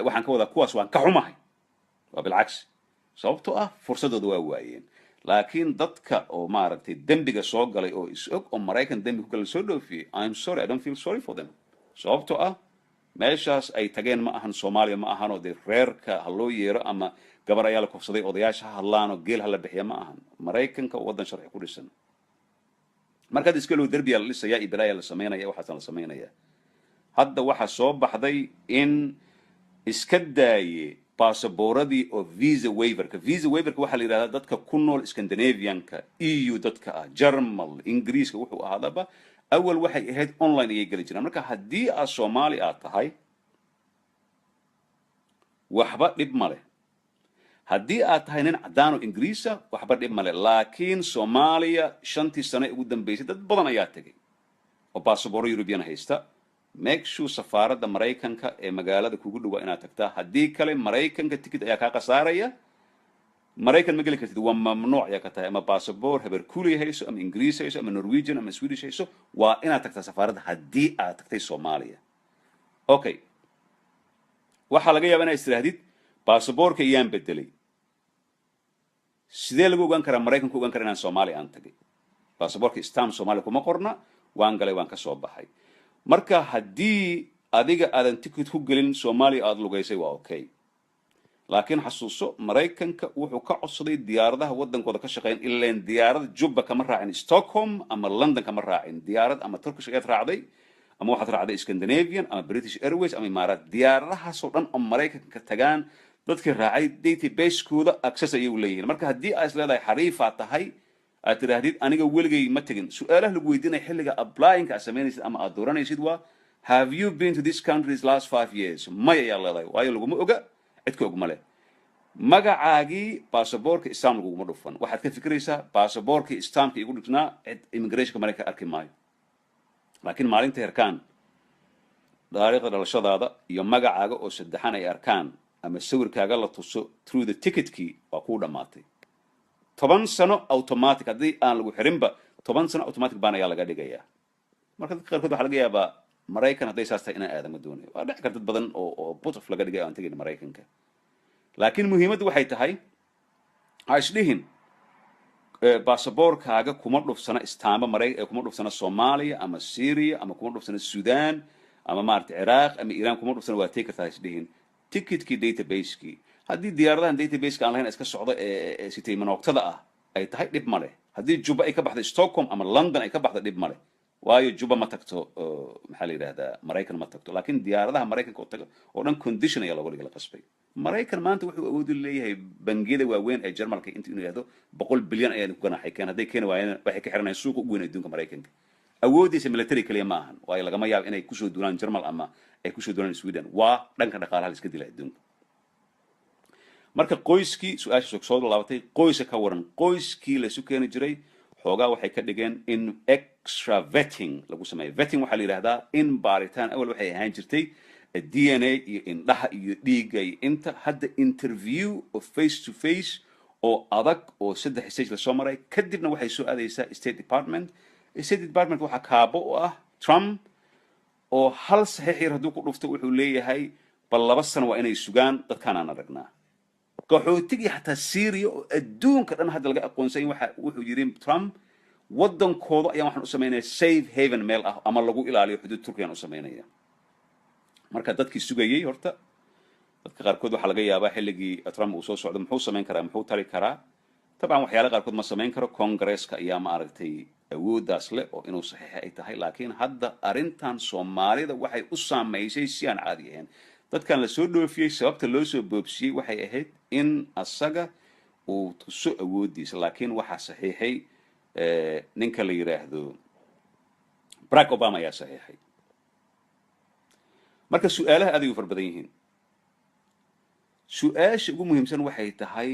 waxaan ka wadaa kuwaas waan ka xumahay waa bilcagsi sababtoo ah fursadooda waa waayeen laakiin dadka oo maaragtay dambiga soo galay oo is-og oo Maraykan dambi ku kala soo dhoofiyay I'm sorry I don't feel sorry for them sababtoo ah meeshaas ay tageen ma ahan Soomaaliya ma ahan oo dee reerka ha loo yeero ama gabar ayaa la kufsaday odayaasha ha hadlaan oo geel ha la bixiya ma ahan Maraykanka waddan sharci ku dhisan markaad iska loo darbiya la dhisaya iyo bilaaya la sameynaya waxaas la sameynaya hadda waxa soo baxday in iska daaye baasaboorradii oo visa waiverka waxa la yidhahdaa dadka ku nool Scandinavianka EU dadka ah German Ingiriiska wuxuu ahaadaba awal waxay ahayd online ayay geli jireen marka haddii aad Soomaali aad tahay waxba dhib ma leh haddii aad tahay nin cadaan oo Ingiriisa waxba dhib ma leh laakiin Soomaaliya 5 sano ugu dambeysay dad badan ayaa tagay oo baasaboorro European haysta make sure safaaradda Maraykanka ee magaalada kugu dhow inaad tagtaa haddii kale Maraykanka ticket ayaa ka qasaaraya Maraykan ma geli kartid waa mamnuuc ayaa ka tahay ama baasaboor habar kuulay hayso ama Ingiriis hayso ama Norwegian ama Swedish hayso waa inaad tagtaa safaaradda haddii aad tagtay Soomaaliya okay waxa laga yaabaa inaad istirahdid baasaboorka iyaan bedelay sidee lagu ogaan karaa Maraykanku ogaan karaa inaan Soomaaliya aan tagay baasaboorka stamp Soomaaliya kuma qorna waan galay waan ka soo baxay marka haddii adiga aadan ticket ku gelin Soomaaliya aad lugaysay waa okay laakiin xasuuso Maraykanka wuxuu ka codsaday diyaaradaha wadankooda ka shaqeyn ilaa diyaarad Jubba kama raacin Stockholm ama London kama raacin diyaarad ama Turkish Airways raacday ama waxaad raacday Scandinavian ama British Airways ama Imaaraat diyaaradahaas oo dhan oo Maraykanka tagaan dadkii raacay database-kooda access ayay u leeyihiin marka haddii aad leedahay xariifa tahay aad tirahdid aniga weligay ma tagin su'aalaha lagu weydiinay xilliga applying-ka aad samaynaysid ama aad dooranaysid waa have you been to this country the last 5 years maya ayaa leedahay waayo laguma oga cidka og ma leh magacaagii baasaboorka islaam laguma dhufan waxaad ka fikiraysaa baasaboorka islaamka igu dhufnaa cid immigrationka Maraykanka arki maayo laakiin maalinta herkaan taariikhda dhalashadaada iyo magacaaga oo saddexan ay arkaan ama sawirkaaga la tuso through the ticketkii waa kuu dhamaatay 10 sano automatic haddii aan lagu xirinba 10 sano automatic baan ayaa laga dhigayaa marka dadka qaarkood waxaa laga yaabaa Maraykan hadday saas tahay inaan aadama doonayo waa dhici karta dad badan oo put-off laga dhigay aan tegin Maraykanka laakiin muhiimaddu waxay tahay ha isdhihin baasaboorkaaga kuma dhufsana istaamba kuma dhufsana Soomaaliya ama Syria ama kuma dhufsana Sudan ama maaragtay Ciraaq ama Iran kuma dhufsana waa tegi kartaa ha isdhihin ticketkii database-kii haddii diyaaradahan database-ka aan lahayn iska socdo ee sitay manoogtada ah ay tahay dhib ma leh haddii Juba ay ka baxday Stockholm ama London ay ka baxday dhib ma leh waayo Juba ma tagto maxaa la yiraahdaa Maraykan ma tagto laakiin diyaaradaha Maraykanka oo tago oo dhan condition ayaa lagu dhigay qasbay Maraykan maanta wuxuu awood u leeyahay bangiyada waaweyn ee Jarmalka inta inuu yiraahdo 100 bilyan ayaa ku ganaaxay keen haday keen waayeen waxay ka xiranayaan suuqa ugu weyn adduunka Maraykanka awoodiisa military kaliya ma ahan waayo lagama yaabo inay kusoo duulaan Jarmal ama ay kusoo duulaan Sweden waa dhanka dhaqaalaha la iska dilay adduunka marka qoyskii su'aasha soo laabatay qoyska ka waran qoyskii la isu keeni jiray xoogaa waxay ka dhigeen in extra vetting lagu sameeyo vetting waxaa la yidhaahdaa in baaritaan awal waxay ahaan jirtay DNA iyo indhaha iyo dhiigga iyo inta hadda interview oo face to face oo adag oo 3 stage la soo maray kadibna waxay soo aadaysaa State Department waxaa kaabo u ah Trump oo hal saxiix yar hadduu ku dhufto wuxuu leeyahay bal 2 sano waa inay sugaan dadkaan aan aragnaa qaxootigii xataa Syria oo adduunka dhan hadda laga aqoonsan wuxuu yiri Trump wadankooda ayaa waxaan u sameynaa safe haven meel ah ama lagu ilaaliyo xuduud Turkiga u sameynaya marka dadkii sugayay horta dadka qaarkood waxa laga yaabaa xilligii Trump uu soo socdo muxuu sameyn karaa muxuu tari karaa taban waxyaalaha qaarkood ma sameyn karo Congress-ka ayaa ma aragtay awoodaas leh oo inuu saxiix ay tahay laakiin hadda arintan Soomaalida waxay u saameysay si aan caadi ahayn dadkan la soo dhoofiyay sababta loo soo boobsiyay waxay ahayd in asaga uu tuso awoodiisa laakiin waxa saxiixay ninka la yiraahdo Barack Obama ayaa saxiixay marka su'aalaha aad ay u farbadan yihiin su'aasha ugu muhiimsan waxay tahay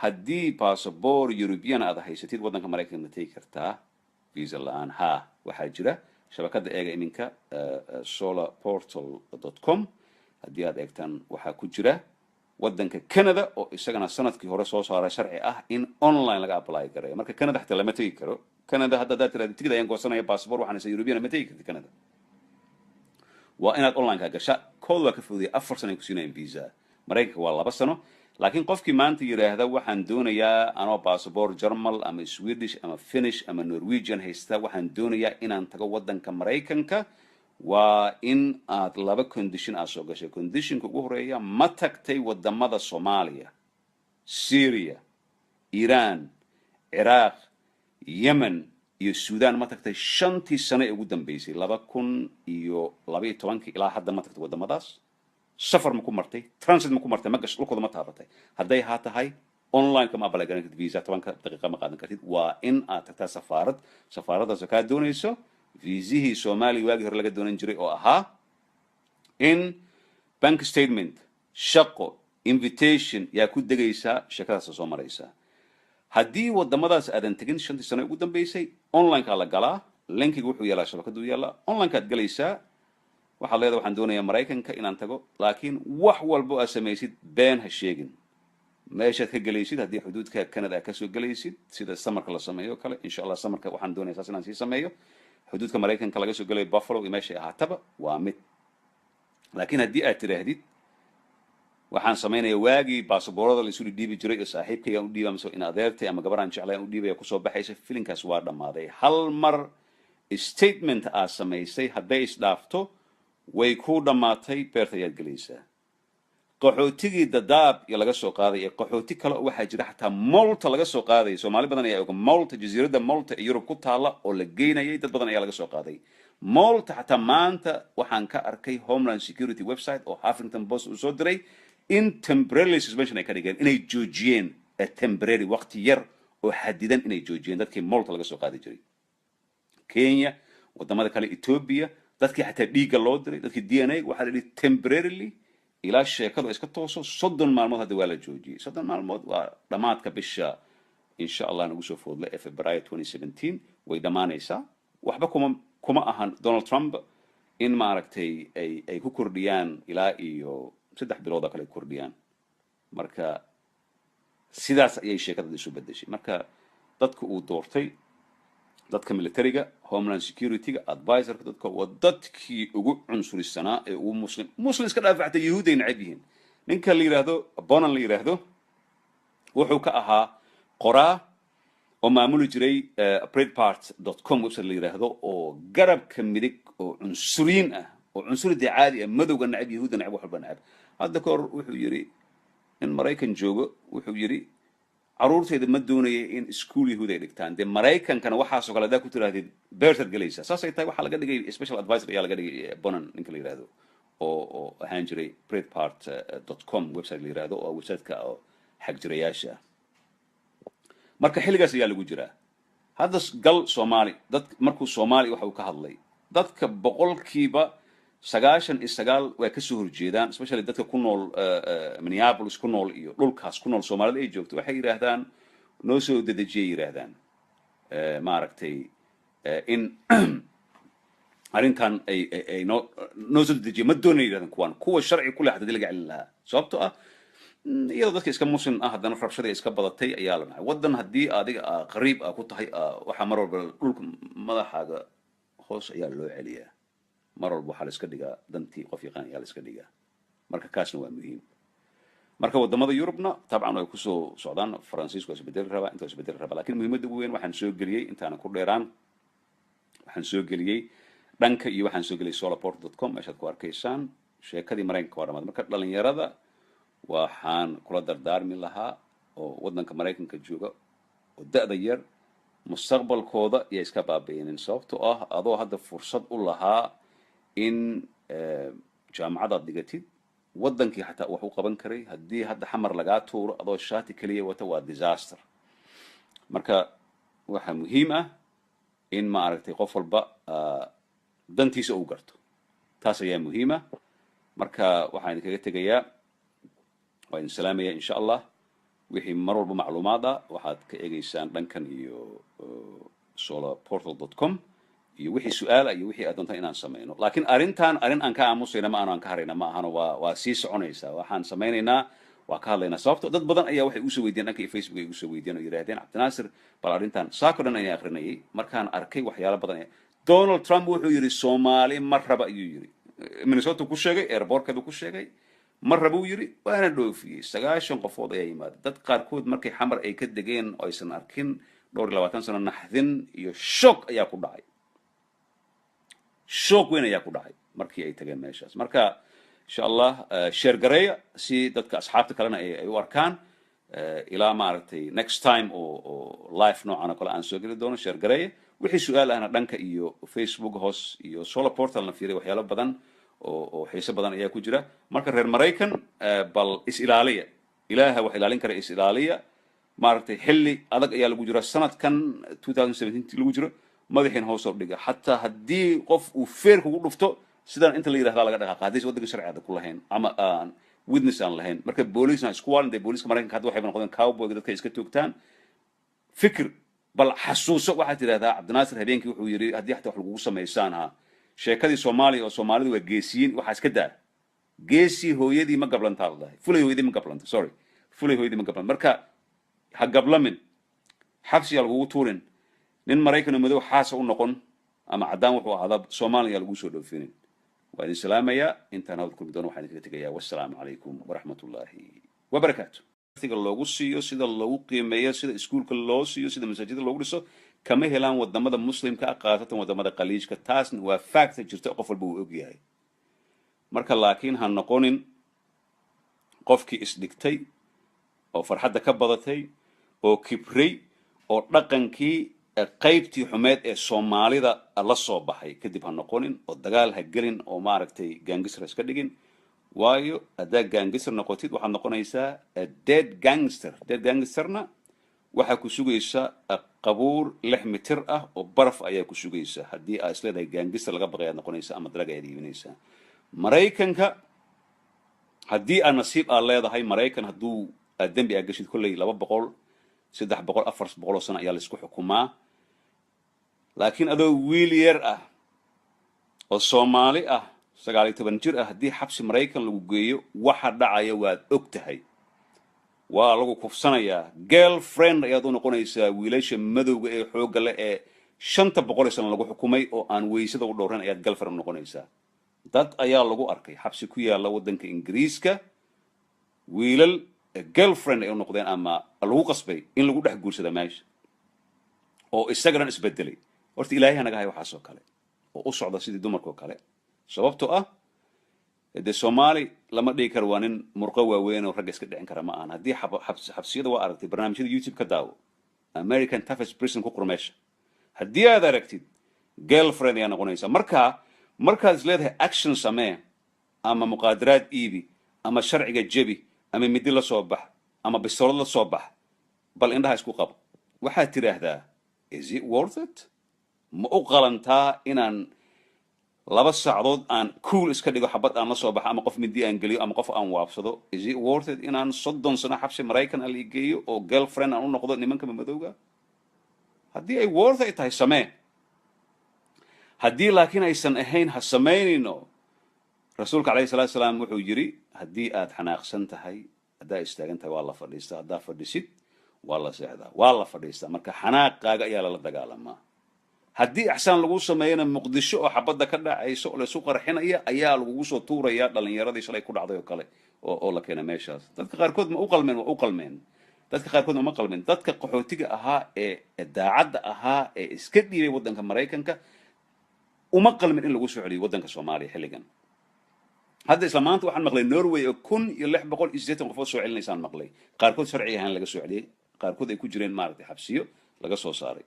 haddii passport European aad haysatid wadanka Mareykanka ma tagi kartaa visa la'aan ha waxaa jira shabakada eega iminka solarportal.com haddii aad eegtaan waxaa ku jira wadanka Canada oo isagana sanadkii hore soo saaray sharci ah in online laga apply gareeyo marka Canada xataa lama tagi karo Canada hadda dad tiraahdo tigid ayaan goosanaya passport waxaan isay European ma tagi kartid Canada waa inaad online ka gashaa kood waa ka fududay 4 sano ku siinayaan visa Mareykanka waa 2 sano laakiin qofkii maanta yiraahda waxaan doonayaa anoo passport German ama Swedish ama Finnish ama Norwegian haysta waxaan doonayaa inaan tago wadanka Mareykanka waa in aad 2 condition soo gashay conditionka ugu horeeya ma tagtay wadamada Soomaaliya Syria Iran Iraq Yemen iyo Sudan ma tagtay 5 sano ugu dambeysay 2012 ilaa hadda ma tagtay wadamadaas safar ma ku martay transit ma ku martay ma gash dhulkooda ma taabatay hadday ha tahay online kama apply garan kartid visa 10 daqiiqo ma qaadan kartid waa in aad tagtaa safaaradaas ka doonayso viisihii Soomaaliya waagi hore laga doonan jiray oo ahaa in bank statement shaqo invitation yaa ku degaysaa shaqadaas soo maraysa haddii wadamadaas aadan tagin 5 sano ugu dambeysay online ka la galaa linkiga wuxuu yeelaa shabakadu yeelaa online ka aad galaysaa waxa leedahay waxaan doonayaa Mareykanka inaan tago laakiin wax walba aad sameeysid been ha sheegin meeshaad ka galaysid haddii xuduudka Canada ka soo galaysid sida samarka la sameeyo kale insha Allah samarka waxaan doonayaa inaan sii sameeyo xuduudka Mareykanka laga soo galay Buffalo iyo meesha ahaataba waa mid laakiin haddii aad tiraahdid waxaan sameeynayaa waagi baasaboorada la isu dhiibi jiray oo saaxiibkay aan u dhiibamso in adeertay ama gabaraan jeclay aan u dhiibay ku soo baxaysa filinkaas waa dhamaaday hal mar statement sameysay hadday isdhaafto way ku dhamaatay beertayaad galaysaa qaxootigii dadaab iyo laga soo qaaday ee qaxooti kale waxa jira xataa Malta laga soo qaaday Soomaali badan ayaa og Malta jasiiradda Malta ee Yurub ku taala oo la geynayay dad badan ayaa laga soo qaaday Malta xataa maanta waxaan ka arkay Homeland Security website oo Huffington Post u soo diray in temporary suspension ay ka dhigeen inay joojiyeen temporary waqti yar oo xadidan inay joojiyeen dadkii Malta laga soo qaaday jiray Kenya wadamada kale Ethiopia dadkii xataa dhiiga loo diray dadkii DNA waxa la yiri temporarily ilaa sheekadu iska tooso 30 maalmood hadda waa la joojiyay 30 maalmood waa dhamaadka bisha insha Allah nagu soo foodlay February 2017 way dhamaanaysaa waxba kuma ahan Donald Trump in ma aragtay ay ku kordhiyaan ilaa iyo 3 bilood kale kordhiyaan marka sidaas ayay sheekadu isu bedeshay marka dadku uu doortay dadka militariga Homeland Security-ga advisor-ka dadka wadadkii ugu cunsurisana ee uu muslim iska dhaafactay yahuuday nacab yihiin ninka la yiraahdo Bonan la yiraahdo wuxuu ka ahaa qoraa oo maamuli jiray breitbart.com website la yiraahdo oo garabka midig oo cunsuriin ah oo cunsurida caadi ah madowga nacab yahuuda nacab wax walba nacab hadda koor wuxuu yiri in Mareykan joogo wuxuu yiri caruurteeda ma doonayay in school yahuud ay dhigtaan de Mareykankana waxa soo kala ku tiraahday beertar galaysa saasay tahay waxa laga dhigay special advisor ayaa laga dhigay Bonan ninka la yiraahdo oo ahaan jiray breitbart.com website la yiraahdo oo website-ka xaq jirayaasha marka xilligaas ayaa lagu jiraa hadda gal Soomaali dad markuu Soomaali waxa uu ka hadlay dadka boqolkiiba 99 way ka soo horjeedaan especially dadka ku nool Minneapolis ku nool iyo dhulkaas ku nool Soomaalida ay joogto waxay yiraahdaan noo soo dedejiyay yiraahdaan maaragtay in arrintan ay noo soo dedejiyay ma doonay yiraahdaan kuwa sharci ku leh hadii laga celin lahaa sababtoo ah iyadoo dadka iska muslim ah haddana rabshada iska badatay ayaa la nahay waddan haddii adiga qariib ah ku tahay waxa mar walba dhulka madaxaaga hoos ayaa loo celiyaa mar walba waxa la iska dhigaa dantii qof yaqaan ayaa la iska dhigaa marka kaasna waa muhiim marka wadamada Yurubna tabcan ay ku soo socdaan Faransiisku isbedel raba inta isbedel raba laakiin muhiimadda ugu weyn waxaan soo geliyay intaan ku dheeraan waxaan soo geliyay dhanka iyo waxaan soo geliyay solarport.com meeshaad ku arkaysaan sheekadii Mareykanka waa dhamaad marka dhalinyarada waxaan kula dardaarmi lahaa oo wadanka Mareykanka jooga oo da'da yar mustaqbalkooda iyo iska baabi'inin sababtoo ah adoo hadda fursad u lahaa in jaamacada dhigatid wadankii xataa wax u qaban karay haddii hadda xamar laga tuuro adoo shaati kaliya wata waa disaster marka waxa muhiim ah in ma aragtay qof walba dantiisa uu garto taas ayaa muhiim ah marka waxaan kaga tegayaa وإن سلامية إن شاء الله وحي مرور بمعلومات وحد كإيجيسان دنكن يو solarportal.com يوحي سؤال يوحي أدونتا إن سمينه لكن أرنتان أن كأموس إنما أنا أنكارينا ما أنا وسيس عنيسا وحن سميننا وكالينا صفت ضد بدن أي واحد يسوي دينا كي فيسبوك يسوي دينا يرادين عبد الناصر بالأرنتان ساكرنا يا آخرنا مركان أركي وحيالا بدن دونالد ترامب وحيري الصومالي مرحبا يجري مينيسوتا كوشيغي إيربورت كدو كوشيغي مرة بويري وأنا دوفي سجاشن قفوض أي ماد دت قاركود مركي حمر أي كد جين أي سنة أركين دور لواتن سنة نحذن يشوك ياكو داعي شوك وين ياكو داعي مركي أي تجين ماشاس مركا إن شاء الله شير قرية سي دت أصحابتك لنا أي واركان إلى مارتي next time أو live نوع أنا كلا أنسو قلت دونه شير قرية وحي سؤال أنا دنك إيو فيسبوك هوس إيو سولا بورتال نفيري وحيالا بدن oo xiisa badan ayaa ku jira marka reer Mareykan bal is ilaaliya ilaaha wax ilaalin kara is ilaaliya maartay xilli adag ayaa lagu jira sanadkan 2017 lagu jiro madaxin hoos u dhiga hatta hadii qof uu feer kugu dhufto sidaan inta la yiraahdo laga dhaqaa qaadis waddanka sharciga ku lahayn ama aan witness aan lahayn marka booliisna isku waalinday booliiska Mareykanka hadda waxay noqdeen cowboy dadka iska toogtaan fikir bal xasuuso waxa tiraahdaa Cabdinaasir habeenkii wuxuu yiri hadii xataa wax lagu sameeysan sheekadii Soomaaliya oo Soomaalidu waa geesiin waxa iska daa geesi hooyadii ma gablanta Allah fulay hooyadii ma gablanta sorry fulay hooyadii ma gablanta marka ha gablamin xabsi lagu tuurin nin Mareykan madow xaasa u noqon ama cadaan wuxuu ahaada Soomaaliya lagu soo dhoofinin waa in salaamaya intaan hawd ku midon waxaan idinka tagayaa wassalaamu calaykum waraxmatullaahi wabarakaatuh sida loogu siiyo sida loogu qiimeeyo sida iskuulka loo siiyo sida masaajidda loogu dhiso kama helaan wadamada muslimka qaatatan wadamada qaliijka taasna waa fact jirta qof walba uu og yahay marka laakiin ha noqonin qofkii isdhigtay oo farxadda ka badatay oo kibray oo dhaqankii qaybtii xumeed ee Soomaalida la soo baxay kadib ha noqonin oo dagaal ha gelin oo maaragtay gaangisar iska dhigin waayo adaa gaangisar noqotid waxaad noqonaysaa dead gangsterna waxa ku sugaysa qabuur 6 mitir ah oo baraf ayaa ku sugaysa hadii ay isleedahay gaangisar laga baqay noqonaysa ama dalaga ay diibinaysa Mareykanka hadii aan nasiib aan leedahay Mareykan haduu dambi ay gashid kulay 200 300 400 sano ayaa la isku xukumaa laakiin adoo wiil yar ah oo Soomaali ah 19 jir ah hadii xabsi Mareykan lagu geeyo waxa dhacaya waad ogtahay waa lagu kufsanayaa girlfriend ayaad u noqonaysaa wiilasha madowga ee xoogga leh ee 500 sano lagu xukumay oo aan weysada u dhowran ayaad girlfriend noqonaysaa dad ayaa lagu arkay xabsi ku yaala wadanka Ingiriiska wiilal girlfriend ay u noqdeen ama lagu qasbay in lagu dhex guursado meesha oo isagana isbedelay horta ilaahay anaga hay waxa soo kale oo u socda sidii dumarka kale sababtoo ah de Soomaali lama dhigi karo waa nin murqa waaweyn oo rag iska dhicin kara ma aan hadii xabsiyada waa aragtay barnaamijyada YouTube ka daawo American Toughest Prison ku qormeesha hadii aad aragtid girlfriend ay noqonaysa markaad isleedahay action samee ama muqaadaraad iibi ama sharciga jabi ama midi la soo bax ama bistoolad la soo bax bal indhaha isku qab waxaad tiraahdaa is it worth it ma u qalantaa inaan 2 saacadood aan cool iska dhigo xabad aan la soo baxo ama qof midi aan geliyo ama qof aan waabsado is it worth it inaan 30 sano xabsi Maraykan aan geeyo oo girlfriend aan u noqdo nimanka madowga haddii ay worth it tahay samee haddii laakiin aysan ahayn ha samaynayno rasuulka calayhi salaatu wasalaam wuxuu yiri haddii aad xanaaqsan tahay haddaa istaagan tahay waa la fadhiistaa haddaa fadhisid waa la seexdaa waa la fadhiistaa marka xanaaqaaga ayaa lala dagaalamaa haddii ixsaan lagu sameeyana muqdisho oo xabadda ka dhacayso oo la isu qarxinaya ayaa lagu soo tuuraya dhalinyaradii shalay ku dhacday oo kale oo la keenay meeshaas dadka qaarkood ma u qalmeen dadka qaarkood ma qalmeen dadka qaxootiga ahaa ee daacadda ahaa ee iska dhiibay waddanka Maraykanka uma qalmin in lagu soo celiyo waddanka Soomaaliya xilligan hadda isla maanta waxaan maqlay Norway oo 1680 qof soo celinaysaan maqlay qaarkood sharci ahaan laga soo celiyay qaarkood ay ku jireen maaragtay xabsiyo laga soo saaray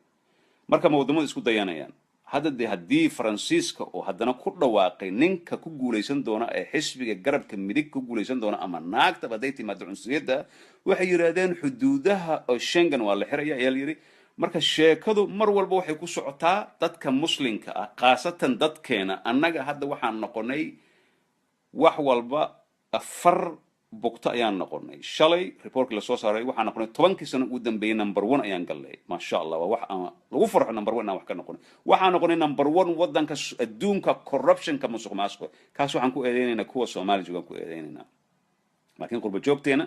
marka wadamada isku dayanayaan hadda haddii Faransiiska oo haddana ku dhawaaqay ninka ku guuleysan doona ee xisbiga garabka midig ku guuleysan doona ama naagta baday timaado cunsuriyada waxay yiraahdeen xuduudaha oo Schengen waa la xiraya ayaa yiri marka sheekadu mar walba waxay ku socotaa dadka muslimka ah qaasatan dadkeena annaga hadda waxaan noqonay wax walba afar bogta ayaan noqonay shalay reportka la soo saaray waxaan noqonay 10 sano ugu dambeeyay number 1 ayaan galnay ma sha Allah waa wax lagu farxo number 1 aan wax ka noqonay waxaan noqonay number 1 wadanka adduunka corruption ka musuqmaasuqa kaas waxaan ku eedeynayna kuwa Soomaaliya joogan ku eedeynayna laakiin qurba joogteena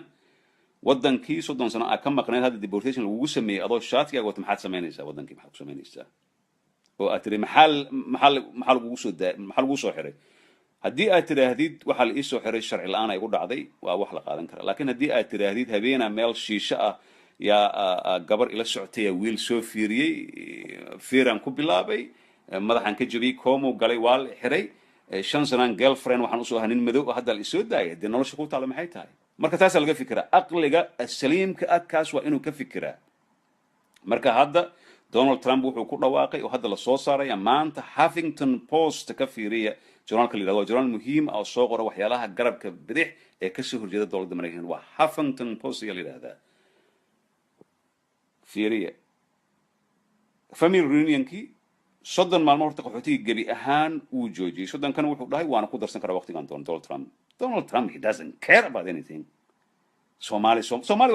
wadankii 30 sano ka maqnayd hadda deportation lagu sameeyay adoo shaatiga wata maxaad sameynaysaa wadankii maxaad ku sameynaysaa oo aad tiri maxal lagu soo xiray haddii aad tiraahdid waxa la isoo xiray sharci la'aan ay ugu dhacday waa wax la qaadan kara laakiin haddii aad tiraahdid habeena meel shiisha ah yaa gabar ila socotay wiil soo fiiriyay fiiran ku bilaabay madaxan ka jabiyay koomo galay waa la xiray 5 sanaan girlfriend waxaan u soo hanin madow hadda la isoo daayay de nolosha ku taalo maxay tahay marka taas laga fikiraa aqliga saliimka ah kaas waa inuu ka fikiraa marka hadda Donald Trump wuxuu ku dhawaaqay oo hadda la soo saaray maanta Huffington Post ka fiiriya journalka lidado journal muhiim ah oo soo qora waxyaalaha garabka bidix ee ka soo horjeeda dowladda Mareykanka waa Huffington Post ayaa lidada fiiriya family reunionki 30 maalmood horta qaxootiga gabi ahaan uu joojiyay 30 kan wuxuu dhahay waana ku darsan karaa waqtigan Donald Trump he doesn't care about anything Somali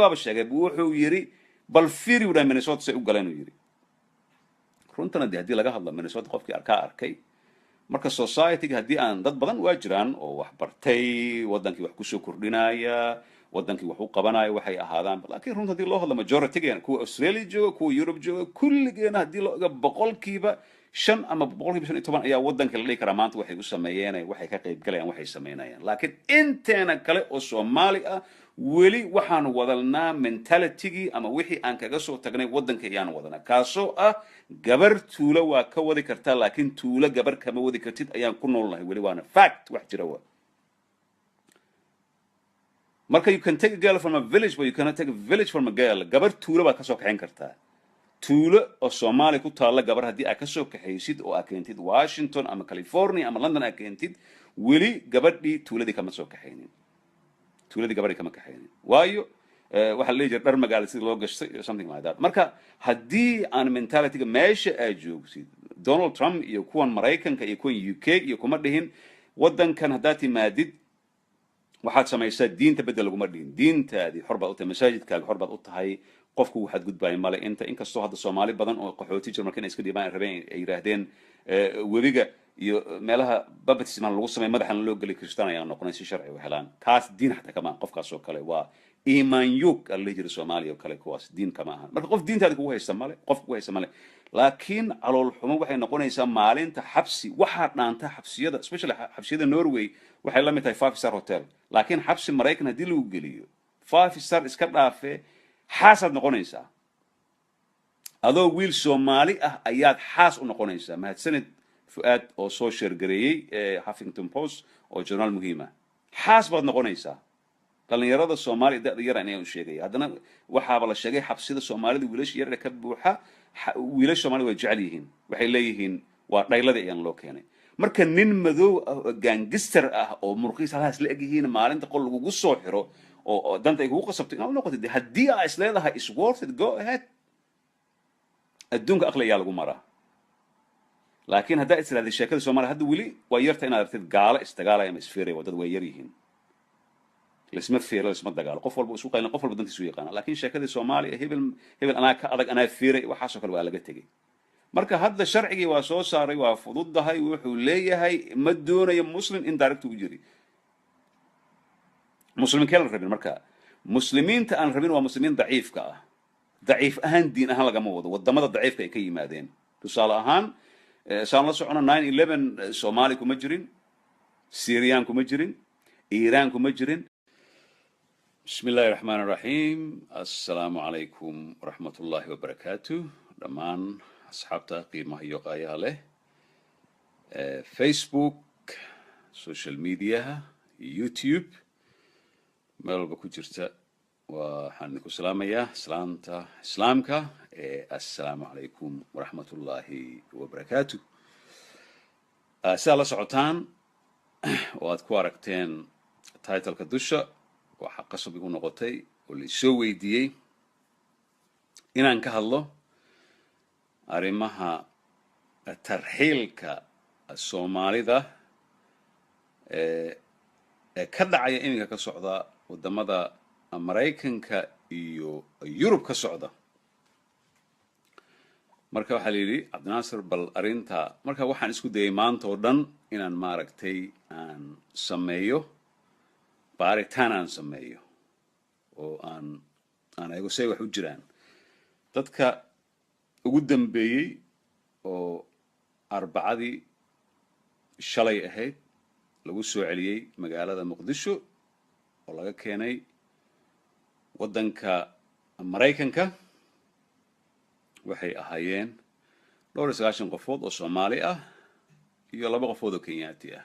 waaba sheegay wuxuu yiri bal fiiri wada Minnesota say u galeen uu yiri runtana haddii laga hadlo Minnesota qofkii arkay marka society-ga haddii aan dad badan waa jiraan oo wax bartay wadankii wax ku soo kordhinaya wadankii wax u qabanaya waxay ahaadaan laakiin runta haddii loo hadlo majority-ga kuwa Australia jooga kuwa Europe jooga kulligeena haddii loo boqolkiiba 5 ama boqolkiiba 15 ayaa wadanka la dhigi karaa maanta waxay u sameeyeen waxay ka qayb galayaan waxay sameynayaan laakiin inteena kale oo Soomaali ah weli waxaan wadalnaa mentality-gii ama wixii aan kaga soo tagnay wadanka ayaan wadanaa kaasoo ah gabar tuulo waa ka wadi kartaa laakiin tuulo gabar kama wadi kartid ayaan ku noolnahay weli waana fact wax jira waa marka you can take a girl from a village but you cannot take a village from a girl gabar tuulo baad ka soo kaxayn kartaa tuulo oo Soomaali ku taala gabar haddii aad ka soo kaxaysid oo aad keentid Washington ama California ama London aad keentid weli gabadhii tuuladii kama soo kaxaynin tuuladii gabadhii kama kaxaynin waayo waxa la leeyahay dhar magaalo sida loo gashtay something like that marka haddii aan mentality-ga meesha ay joogsid Donald Trump iyo kuwan Mareykanka iyo kuwan UK iyo kuma dhihin wadankan haddaad timaadid waxaad samaysaa diinta bedel laguma dhihin diintaadii xor baad u tahay masaajidkaaga xor baad u tahay qofku waxaad gudbaay male inkastoo hadda Soomaali badan oo qaxooti jir markay iska dhiibaan rabeen ay yiraahdeen webiga iyo meelaha baptismal lagu sameeyo madaxan loo gali kristaan ayaa noqonay si sharci u helaan kaas diin xataa kama qofkaas oo kale waa iimaan yug alla jira Soomaaliya oo kale kuwaas diin kama aha marka qof diintaada kugu haysta male qof kugu haysta male laakiin calool xumo waxay noqonaysaa maalinta xabsi waxa dhaanta xabsiyada especially xabsiyada Norway waxay la mid tahay 5-star hotel laakiin xabsi Mareykan hadii lagu geliyo 5-star iska dhaafe xaasad noqonaysaa adoo wiil Soomaali ah ayaad xaas u noqonaysaa mahadsanid Fuad oo soo sheergareeyay Huffington Post oo journal muhiim ah xaas baad noqonaysaa dhalinyarada Soomaaliya da'da yar inay u sheegay haddana waxaaba la sheegay xabsida Soomaalida wiilasha yar ka buuxa wiilasha Soomaaliya way jecel yihiin waxay leeyihiin waa dhayladii ayaan loo keenay marka nin madow gangster ah oo murqiis halaas la egyihiin maalinta qol lagu soo xiro oo danta ay kugu qasabto inaad noqotid haddii aad is leedahay is worth it go ahead adduunka aqli ayaa lagu maraa laakiin haddaa israadid sheekada soomaaliya hadda weli waa yarta inaad aragtid gaalo isdagaalaya ama isfiiraya waa dad way yar yihiin laisma fiiro laisma dagaalo qof walba isu qaylin qof walba dantiisu yaqaana laakiin sheekadii soomaaliya hebel anaa ka adag anaa fiiray waxaasoo kale waa laga tegey marka hadda sharcigii waa soo saaray waa fududahay wuxuu leeyahay ma doonayo muslim in direct u jiri musliminkee la rabin marka muslimiinta aan rabin waa muslimiin daciifka ah daciif ahaan diin ahaan lagama wado wadamada daciifka ay ka yimaadeen tusaale ahaan saan la socono 9/11 soomaali kuma jirin syrian kuma jirin iiraan kuma jirin بسم الله الرحمن الرحيم السلام عليكم ورحمة الله وبركاته دمان أصحابتا قيمة يقايا له فيسبوك سوشيال ميديا يوتيوب مال بكو جرتا وحنكو سلامية سلامتا إسلامكا السلام عليكم ورحمة الله وبركاته سألا سعوتان وادكواركتين تايتل كدوشة waxaa qasab igu noqotay oo la soo weydiiyey inaan ka hadlo arrimaha tarxiilka soomaalida ee ka dhacaya iminka ka socda wadamada maraykanka iyo yurub ka socda marka waxaa la yidhi cabdinaasir bal arrinta marka waxaan isku dayay maanta oo dhan inaan maaragtay aan sameeyo baaritaan aan sameeyo oo aan eego say wax u jiraan dadka ugu dambeeyey oo arbacadii shalay ahayd lagu soo celiyey magaalada muqdisho oo laga keenay waddanka maraykanka waxay ahaayeen 9 qofood oo soomaali ah iyo 2 qofood oo kenyaati ah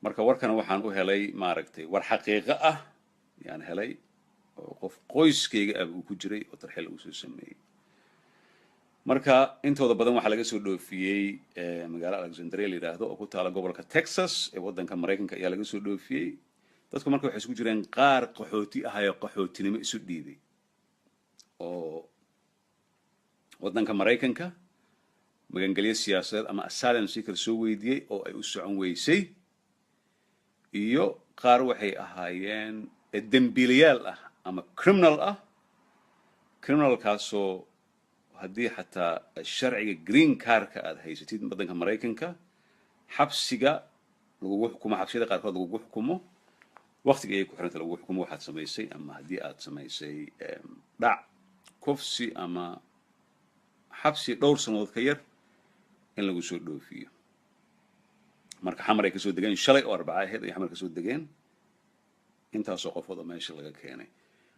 marka warkan waxaan u helay maaragtay war xaqiiqo ah yaan helay oo qof qoyskeyga ah uu ku jiray oo tarxiil uu soo sameeyey marka intooda badan waxaa laga soo dhoofiyey magaalada Alexandria la yiraahdo oo ku taala gobolka Texas ee waddanka Mareykanka ayaa laga soo dhoofiyey dadku marka waxay isku jireen qaar qaxooti ah iyo qaxootinimo isu dhiibay oo waddanka Mareykanka magangelyo siyaasadeed ama asylum seeker soo weydiiyey oo ay u socon weysay iyo qaar waxay ahaayeen dembiilayaal ah ama criminal kaasoo haddii xataa sharciga green cardka aad haysatid waddanka maraykanka xabsiga lagugu xukumo xabsiyada qaarkood lagugu xukumo waqtiga ayay ku xiranta lagugu xukumo waxaad samaysay ama haddii aad samaysay dhac kufsi ama xabsi dhowr sannadood ka yar in lagu soo dhoofiyo marka xamar ay ka soo degeen shalay oo arbaca ahayd ay xamar ka soo degeen intaasoo qofood oo meesha laga keenay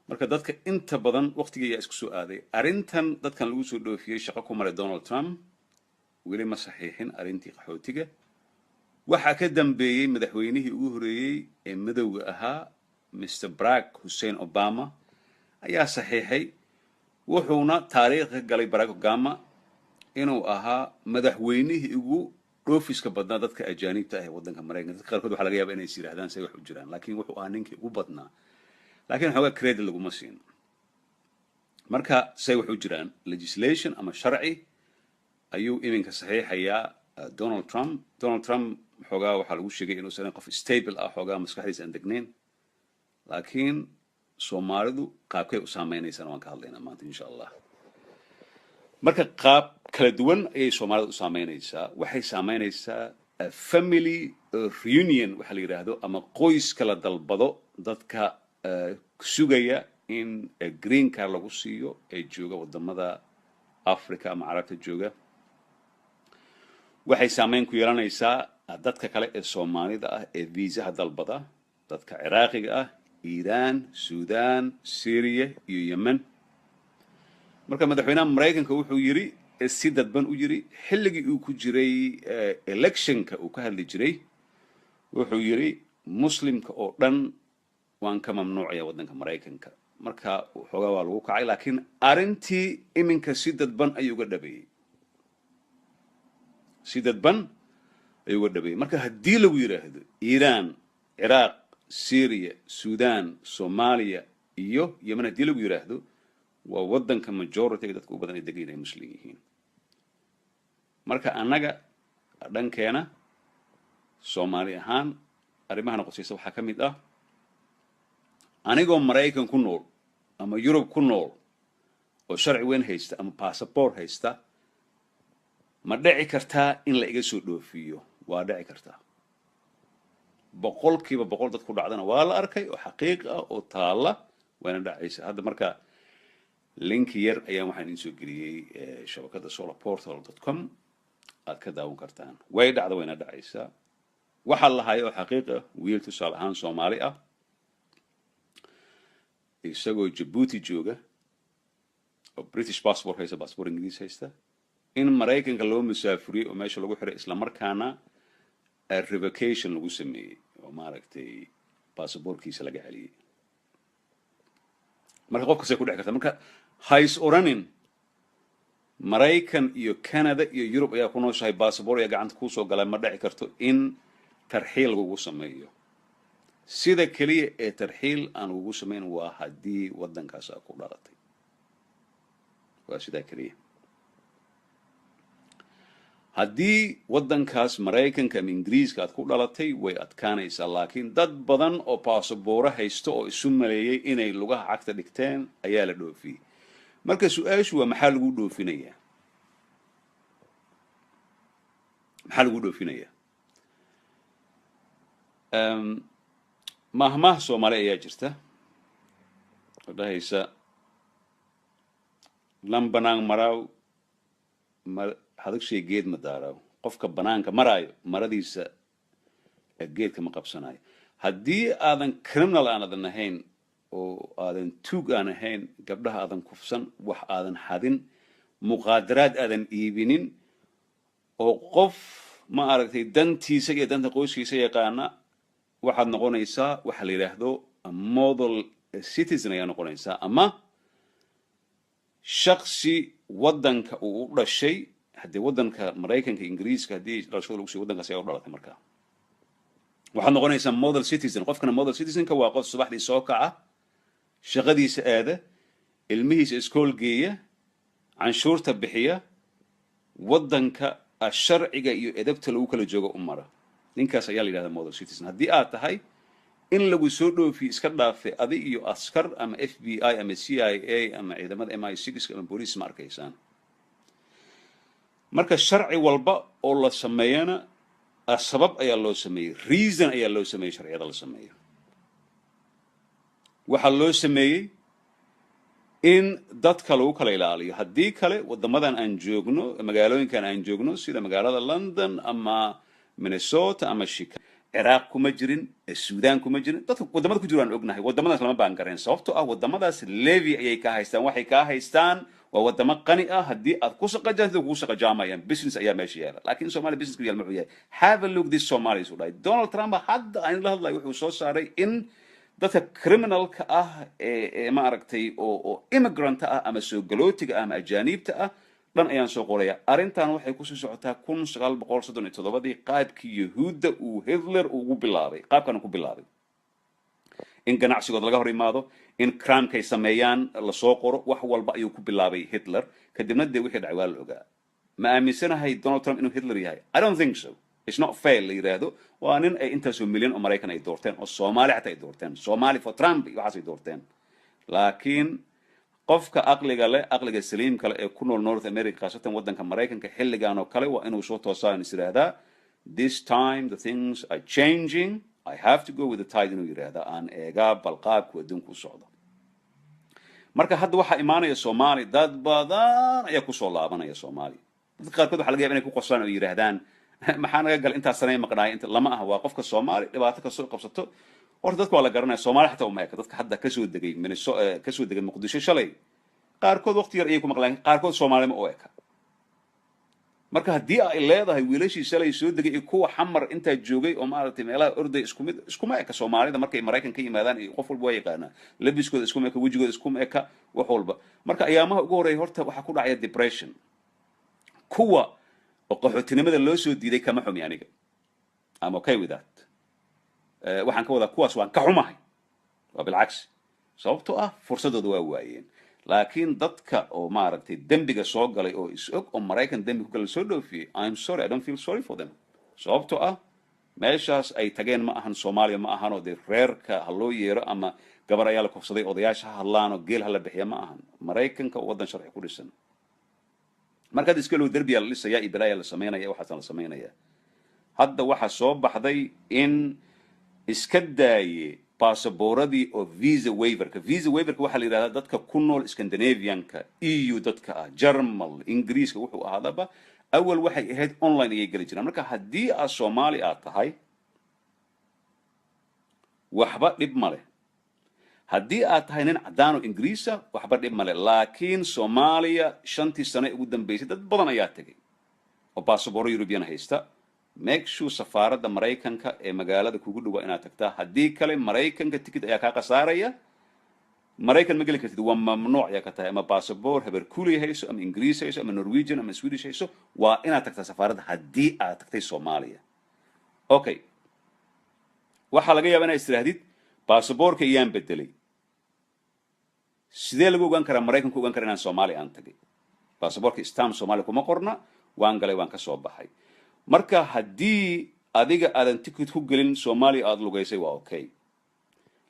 marka dadka inta badan waqtiga ayaa isku soo aaday arrintan dadkan lagu soo dhoofiyey shaqo ku maray Donald Trump weli ma saxiixin arrintii qaxootiga waxaa ka dambeeyey madaxweynihii ugu horeeyey ee madowga ahaa Mr. Barack Hussein Obama ayaa saxiixay wuxuuna taariikhda galay Barack Obama inuu ahaa madaxweynihii ugu dhoofiska badnaa dadka ajaanibta ah ee waddanka Mareykanka dadka qaarkood waxaa laga yaabaa inay yiraahdaan say wax u jiraan laakiin wuxuu ahaa ninkii ugu badnaa laakiin xogaa credit laguma siin marka say wax u jiraan legislation ama sharci ayuu iminka saxiixayaa Donald Trump xogaa waxaa lagu sheegay inuu sanan qof stable ah xogaa maskaxdiisa aan degnayn laakiin Soomaalidu qaabkay u saameynaysan waan ka hadlaynaa maanta insha Allah marka qaab kala duwan ayay Soomaalidu u saameynaysaa waxay saameynaysaa family reunion waxa la yiraahdo ama qoys kala dalbado dadka sugaya in green card lagu siiyo ee jooga wadamada Africa ama Carabta jooga waxay saameyn ku yeelanaysaa dadka kale ee Soomaalida ah ee visa dalbada dadka Iraaqiga ah Iran Sudan Syria iyo Yemen marka madaxweynaha Mareykanka wuxuu yiri si dadban u yiri xilligii uu ku jiray electionka uu ka hadli jiray wuxuu yiri muslimka oo dhan waan ka mamnuucaya waddanka Mareykanka marka xogaa waa lagu kacay laakiin arintii iminka si dadban ayuu uga dhabeeyay marka haddii lagu yiraahdo Iran Iraq Syria Sudan Somalia iyo Yemen haddii lagu yiraahdo waa waddanka majority dadka u badan ay degan yihiin muslim yihiin marka annaga dhankeena Soomaali ahaan arrimahan qosaysa waxaa ka mid ah anigoo Maraykan ku nool ama Yurub ku nool oo sharci weyn haysta ama passport haysta ma dhici kartaa in la iga soo dhoofiyo waa dhici kartaa boqolkiiba boqol dad ku dhacdana waa la arkay oo xaqiiq ah oo taala waana dhacaysa hadda marka link yar ayaan waxaan idin soo geliyey shabakada solarportal.com aad ka daawan kartaan way dhacda wayna dhacaysaa waxa la hayo xaqiiq ah wiil tusaale ahaan Soomaali ah isagoo Djibouti jooga oo British passport haysta passport Ingiriis haysta in Maraykanka loo musaafiriyo oo meesha lagu xiray isla markaana revocation lagu sameeyay oo maaragtay passportkiisa laga celiyay marka qofka ku dhici karta marka hays oranin Maraykan iyo Canada iyo Europe ayaa ku nooshahay passport ayaa gacanta ku soo galay ma dhici karto in tarxiil lagu sameeyo sida kaliya ee tarxiil aan ugu sameyn waa hadii waddankaas ku dhalatay waa sida kaliya haddii waddankaas Maraykanka ama Ingiriiska aad ku dhalatay way adkaanaysaa laakiin dad badan oo passport haysto oo isu maleeyay inay lugaha cagta dhigteen ayaa la dhoofiyay marka su'aashu waa maxaa lagu dhoofinayaa mahmaah Soomaali ayaa jirta wadahaysa lambanaan maraw hadag shay geed ma daaraw qofka banaanka maraayo maradiisa geedka ma qabsanayo haddii aadan criminal aanad ahayn oo aadan tuug aan ahayn gabdhaha aadan kufsan wax aadan xadin muqaadaraad aadan iibinin oo qof ma aragtay dantiisa iyo danta qoyskiisa yaqaana waxaad noqonaysaa waxa la yiraahdo model citizen ayaa noqonaysaa ama shakhsi waddanka uu u dhashay haddii waddanka Maraykanka Ingiriiska haddii dhalashada lagu soo waddankaas ayaa u dhalatay markaa waxaad noqonaysaa model citizen qofkana model citizenka waa qof subaxdii soo kaca shaqadiisa aada ilmihiisa iskool geeya canshuurta bixiya waddanka sharciga iyo edabta lagu kala joogo u mara ninkaas ayaa la yiraahdaa model citizen haddii aad tahay in lagu soo dhoofiyo iska dhaafay adi iyo askar ama FBI ama CIA ama ciidamada MI6 ama police ma arkaysaan marka sharci walba oo la sameeyana sabab ayaa loo sameeyay reason ayaa loo sameeyay sharciyada la sameeyo waxa loo sameeyay in dadka lagu kala ilaaliyo haddii kale wadamadan aan joogno magaalooyinkan aan joogno sida magaalada London ama Minnesota ama Chicago Iraq kuma jirin Sudan kuma jirin dadka wadamada ku jiraan ognahay wadamadaas lama baan gareen sababtoo ah wadamadaas levy ayay ka haystaan waxay ka haystaan waa wadamo qani ah haddii aad ku shaqajaanto ku shaqajaamayaan business ayaa meesha yaala laakiin Soomaali business ku yaal ma yahay have a look this Somalis u dhaay Donald Trump hadda aan la hadlay wuxuu soo saaray in dadka criminalka ah ee ma aragtay oo immigrant ah ama soo galootiga ah ama ajaanibta ah dhan ayaan soo qoraya arintan waxay ku soo socotaa 1937 qaybkii Yahuudda uu Hitler ugu bilaabay qaabkan ku bilaabay in ganacsigood laga hor imaado in crime kay sameeyaan la soo qoro wax walba ayuu ku bilaabay Hitler kadibna wixii dhacay waa la ogaa ma aaminsanahay Donald Trump inuu Hitler yahay I don't think so it's not fair la yiraahdo waa nin ay intaasoo milyan oo Maraykan ay doorteen oo Soomaali xataa ay doorteen Soomaali for Trump waxaas ay doorteen laakiin qofka aqliga leh aqliga saliimka leh ee ku nool North America qaasatan waddanka Maraykanka xilligan oo kale waa inuu soo toosaan isiraahdaa this time the things are changing I have to go with the tide inuu yiraahdaa aan eega balqaabku adduunku socdo marka hadda waxa imaanaya Soomaali dad badan ayaa ku soo laabanaya Soomaali dadka qaarkood waxa laga yaabaa inay ku qoslaan oo yiraahdaan maxaa naga gal inta sanay maqnaay inta lama ah waa qofka Soomaali dhibaato ka soo qabsato horta dadku waa la garanaya Soomaali xataa uma eka dadka hadda ka soo degay Minnesota ka soo degay Muqdisho shalay qaarkood waqti yar ay ku maqlaan qaarkood Soomaali ma oo eka marka haddii ay leedahay wiilashii shalay soo degay kuwa xamar inta joogay oo maaragtay meelaha orday isku ma eka Soomaalida markay Maraykan ka yimaadaan iyo qof walba way yaqaana labiskooda isku ma eka wajigooda isku ma eka wax walba marka ayaamaha ugu horeeyay horta waxa ku dhacaya depression kuwa oo qaxootinimada loo soo diiday kama xumi aniga I'm okay with that waxaan ka wadaa kuwaas waan ka xumahay waa bilcagsi sababtoo ah fursadooda waa waayeen laakiin dadka oo maaragtay dembiga soo galay oo is-og oo maraykan dembi ku galay soo dhoofiyey, I'm sorry, I don't feel sorry for them. sababtoo ah meeshaas ay tageen ma ahan soomaaliya, ma ahan oo dee reerka ha loo yeero ama gabar ayaa la kufsaday odayaasha ha hadlaan oo geel ha la bixiya, ma ahan. maraykanka oo waddan sharci ku dhisan. markaad iska low derbiyaa la dhisayaa iyo balaayaa la samaynaya, waxaasna la samaynaya. hadda waxaa soo baxday in iska daaye baasaboorradii oo visa waiverka waxaa la yidhahdaa dadka ku nool scandinavianka, EU dadka ah, Jarmal, Ingiriiska, wuxuu ahaadaba awal waxay ahayd online ayay geli jiraan. marka haddii aad Soomaali aad tahay waxba dhib ma leh. haddii aad tahay nin cadaan oo Ingiriisa waxba dhib ma leh. laakiin Soomaaliya 5 sano ugu dambeysay dad badan ayaa tegay oo baasaboorro European haysta. make sure safaaradda maraykanka ee magaalada kugu dhawaa inaad tagtaa. haddii kale maraykanka ticket ayaa kaa khasaaraya. maraykan ma geli kartid, waa mamnuuc ayaa ka tahay. ama baasaboor habarkuuli hayso ama Ingiriis hayso ama Norwegian ama Swedish hayso, waa inaad tagtaa safaaradda haddii aad tagtay Soomaaliya. okay, waxaa laga yaabaa inaad istirahdid baasaboorka iyaan bedelay. sidee lagu ogaan karaa maraykanku ogaan kara inaan Soomaaliya aan tagay? baasaboorka stamp Soomaaliya kuma qorna, waan galay, waan ka soo baxay. marka haddii adiga aadan ticket ku gelin Soomaaliya aad lugaysay waa okay.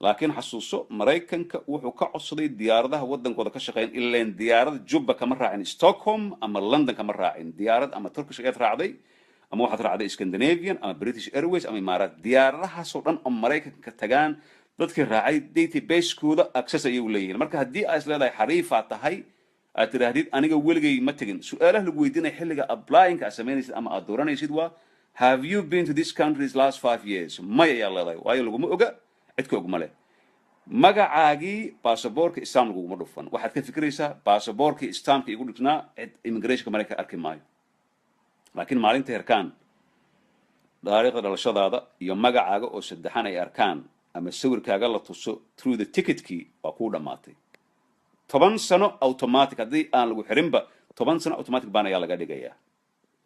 laakiin xasuuso maraykanka wuxuu ka codsaday diyaaradaha waddankooda ka shaqeyn ileen diyaarad Jubba kama raacin Stockholm ama London kama raacin. diyaarad ama Turkish ayaad raacday ama waxaad raacday Scandinavian ama British Airways ama Imaaraat. diyaaradahaasoo dhan oo maraykanka tagaan dadkii raacay database-kooda access ayay u leeyihiin. marka haddii aad is leedahay xariifaad tahay aad tidhaahdid aniga weligay ma tegin, su-aalaha lagu weydiinaya xilliga applyingka aad samaynaysid ama aad dooranaysid waa have you been to this country the last 5 years? maya ayaa leedahay, waayo laguma oga, cidka ogma leh. magacaagii baasaboorka stamp laguguma dhufan. waxaad ka fikiraysaa baasaboorkii stampka igu dhufnaa cid immigrationka maraykanka arki maayo. laakiin maalinta herkaan taariikhda dhalashadaada iyo magacaaga oo saddexan ay arkaan ama sawirkaaga la tuso through the ticketkii waa kuu dhammaatay. 10 sano automatic haddii aan lagu xirinba 10 sano automatic baan ayaa laga dhigayaa.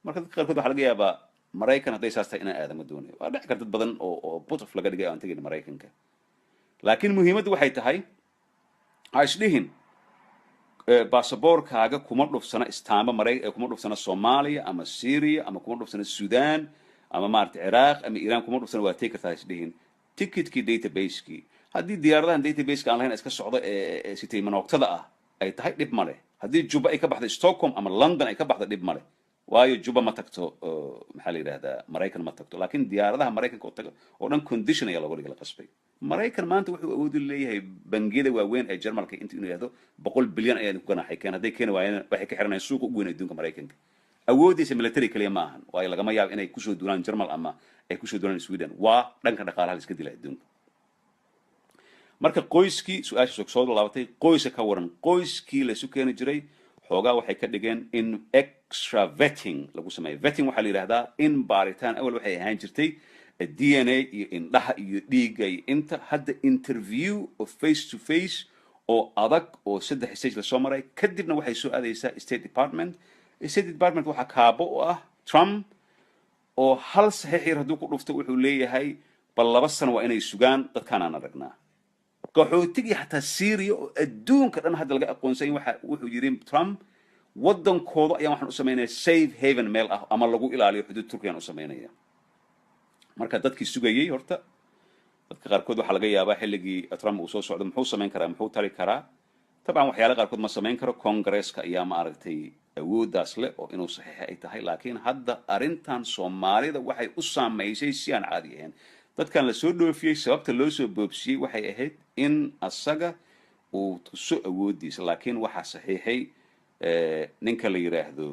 marka dadka qaarkood waxaa laga yaabaa maraykan hadday saas tahay inaan aadama doonayo. waa dhici karta dad badan oo put off laga dhigay aan tegin maraykanka. laakiin muhiimaddu waxay tahay ha isdhihin baasaboorkaaga kuma dhufsana istaamba kuma dhufsana Soomaaliya ama Syria ama kuma dhufsana Sudan ama maaragtay Ciraaq ama Iran kuma dhufsana waa tegi kartaa. ha isdhihin ticketkii database-kii haddii diyaaradahan database-ka aan lahayn iska socdo ee sitay manoogtada ah ay tahay dhib ma leh. haddii Juba ay ka baxday Stockholm ama London ay ka baxday dhib ma leh, waayo Juba ma tagto maxaa la yidhahdaa maraykan ma tagto. laakiin diyaaradaha maraykanka oo dhan condition ayaa looga dhigay la qasbay. maraykan maanta wuxuu awood u leeyahay bangiyada waaweyn ee Jarmalka inuu yidhaahdo 100 bilyan ayaa ku ganaaxay keen. hadday keeni waayeen waxay ka xiranayaan suuqa ugu weyn adduunka maraykanka. awoodiisa military kaliya ma ahan, waayo lagama yaabo inay kusoo duulaan Jarmal ama ay kusoo duulaan Sweden. waa dhanka dhaqaalaha la iska dilay adduunka. marka qoyskii su-aasha soo laabatay, qoyska ka waran. qoyskii la isu keeni jiray xoogaa waxay ka dhigeen in extra vetting lagu sameeyo. vetting waxaa la yidhahdaa in baaritaan awal waxay ahaan jirtay DNA iyo indhaha iyo dhiigga iyo inta. hadda interview oo face to face oo adag oo 3 stage lasoo maray kadibna waxay soo aadaysaa State Department. State Department waxaa kaabo u ah Trump oo hal saxiix yar hadduu ku dhufto wuxuu leeyahay bal 2 sano waa inay sugaan dadkaan aan aragnaa. qaxootigii xataa Syria oo adduunka dhan hadda laga aqoonsan wuxuu yiri Trump waddankooda ayaan waxaan u sameynaya safe haven meel ah ama lagu ilaaliyo xuduud Turkiya aan u sameynaya. marka dadkii sugayay horta dadka qaarkood waxaa laga yaabaa xilligii Trump uu soo socdo muxuu sameyn karaa, muxuu tari karaa. taban waxyaalo qaarkood ma sameyn karo. Congress-ka ayaa ma aragtay awooddaas leh oo inuu saxiix ay tahay. laakiin hadda arrintan Soomaalida waxay u saameysay si aan caadi ahayn. dadkan la soo dhoofiyey sababta loo soo boobsiyey waxay ahayd in asaga uu tuso awooddiisa. laakiin waxaa saxiixay ninka la yiraahdo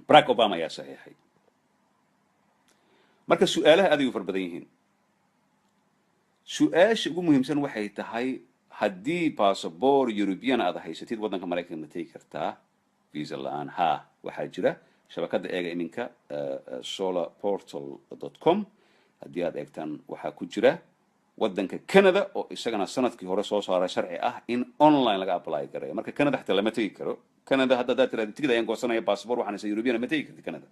Barack Obama ayaa saxiixay. marka su-aalaha aad ay u far badan yihiin. su-aasha ugu muhiimsan waxay tahay haddii baasaboor European aad haysatid waddanka maraykanka ma tegi kartaa visa la-aan. haa, waxaa jira shabakadda eega iminka solarportal.com. haddii aad eegtaan waxaa ku jira waddanka Canada oo isagana sanadkii hore soo saaray sharci ah in online laga apply gareeyo. marka Canada xataa lama tegi karo. Canada hadda hadaad tiraahdo tigid ayaan goosanaya baasaboor waxaan haysaa European ma tegi kartid Canada.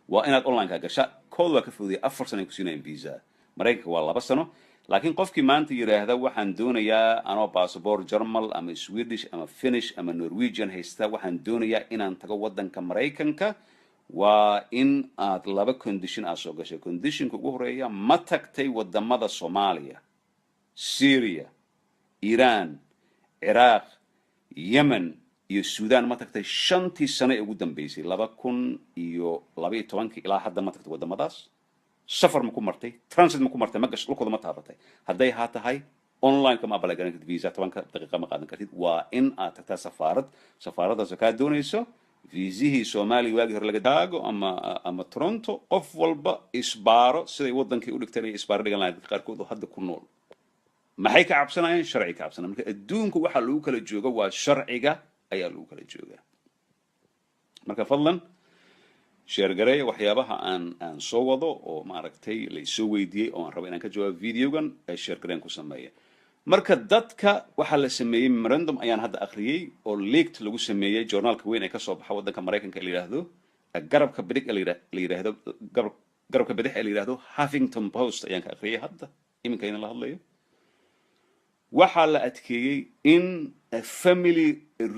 waa inaad online ka gashaa. kood waa ka fududaya 4 sano ay ku siinayaan visa. maraykanka waa 2 sano. laakiin qofkii maanta yiraahda waxaan doonayaa anoo passport German ama Swedish ama Finnish ama Norwegian haysta waxaan doonayaa inaan tago waddanka Mareykanka waa in aad laba condition aad soo gashay. Conditionka ugu horeeya ma tagtay wadamada Soomaaliya, Syria, Iran, Iraq, Yemen iyo Sudan ma tagtay 5 sano ee ugu dambeysay 2012 ilaa hadda ma tagtay wadamadaas. safar ma ku martay, transit ma ku martay, ma gasho dhulkooda ma taabatay. hadday haa tahay online kama apply garan kartid visa 10 daqiiqo ma qaadan kartid. waa in aad tagtaa safaaradaas oo kaa doonayso viisihii Soomaaliya waagi hore laga daago ama Toronto. qof walba isbaaro siday wadankii u dhigtay isbaaro dhigan lahayd qaarkood oo hadda ku nool. maxay ka cabsanayaan? sharci ka cabsanayaan. marka adduunku waxa lagu kala joogo waa sharciga ayaa lagu kala joogaa. marka fadlan share gareeya waxyaabaha aan soo wado oo maaragtay la soo weydiiyay oo aan rabo inaan ka jawaabo videogan ee share gareen ku sameeya. marka dadka waxa la sameeyay memorandum ayaan hadda akhriyay oo leaked lagu sameeyay journalka weyn ee ka soo baxa waddanka Mareykanka la yiraahdo garabka bidix la yiraahdo garabka bidix la yiraahdo Huffington Post ayaan ka akhriyay hadda iminka la hadlayo. waxaa la adkeeyay in family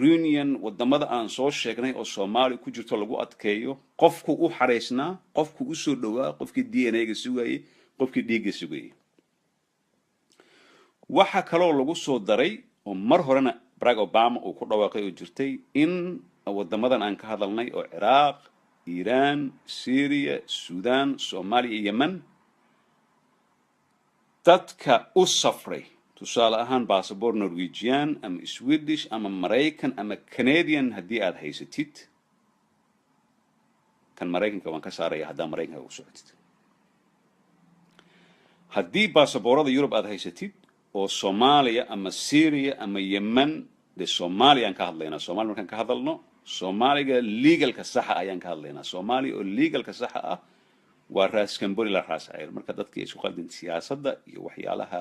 reunion wadamada aan soo sheegnay oo Soomaali ku jirto lagu adkeeyo. qofku u xareysnaa, qofku u soo dhawaa, qofkii DNA-ga sugayay, qofkii dhiigga sugayay. waxa kaloo lagu soo daray oo mar horena Barack Obama uu ku dhawaaqay oo jirtay in wadamadan aan ka hadalnay oo Iraq, Iran, Syria, Sudan, Soomaaliya iyo Yemen dadka u safray tusaale ahaan passport Norwegian ama Swedish ama Mareykan ama Canadian haddii aad haysatid, kan Mareykanka waan ka saaraya haddaa Mareykanka u socotid. haddii passportada Europe aad haysatid oo Soomaaliya ama Syria ama Yemen, de Soomaaliya aan ka hadlaynaa. Soomaaliya markaan ka hadalno Soomaaliga legalka saxa ayaan ka hadlaynaa. Soomaaliya oo legalka saxa ah waa Raas Kamboni la Raas Cayer. marka dadkii isku qaldin siyaasadda iyo waxyaalaha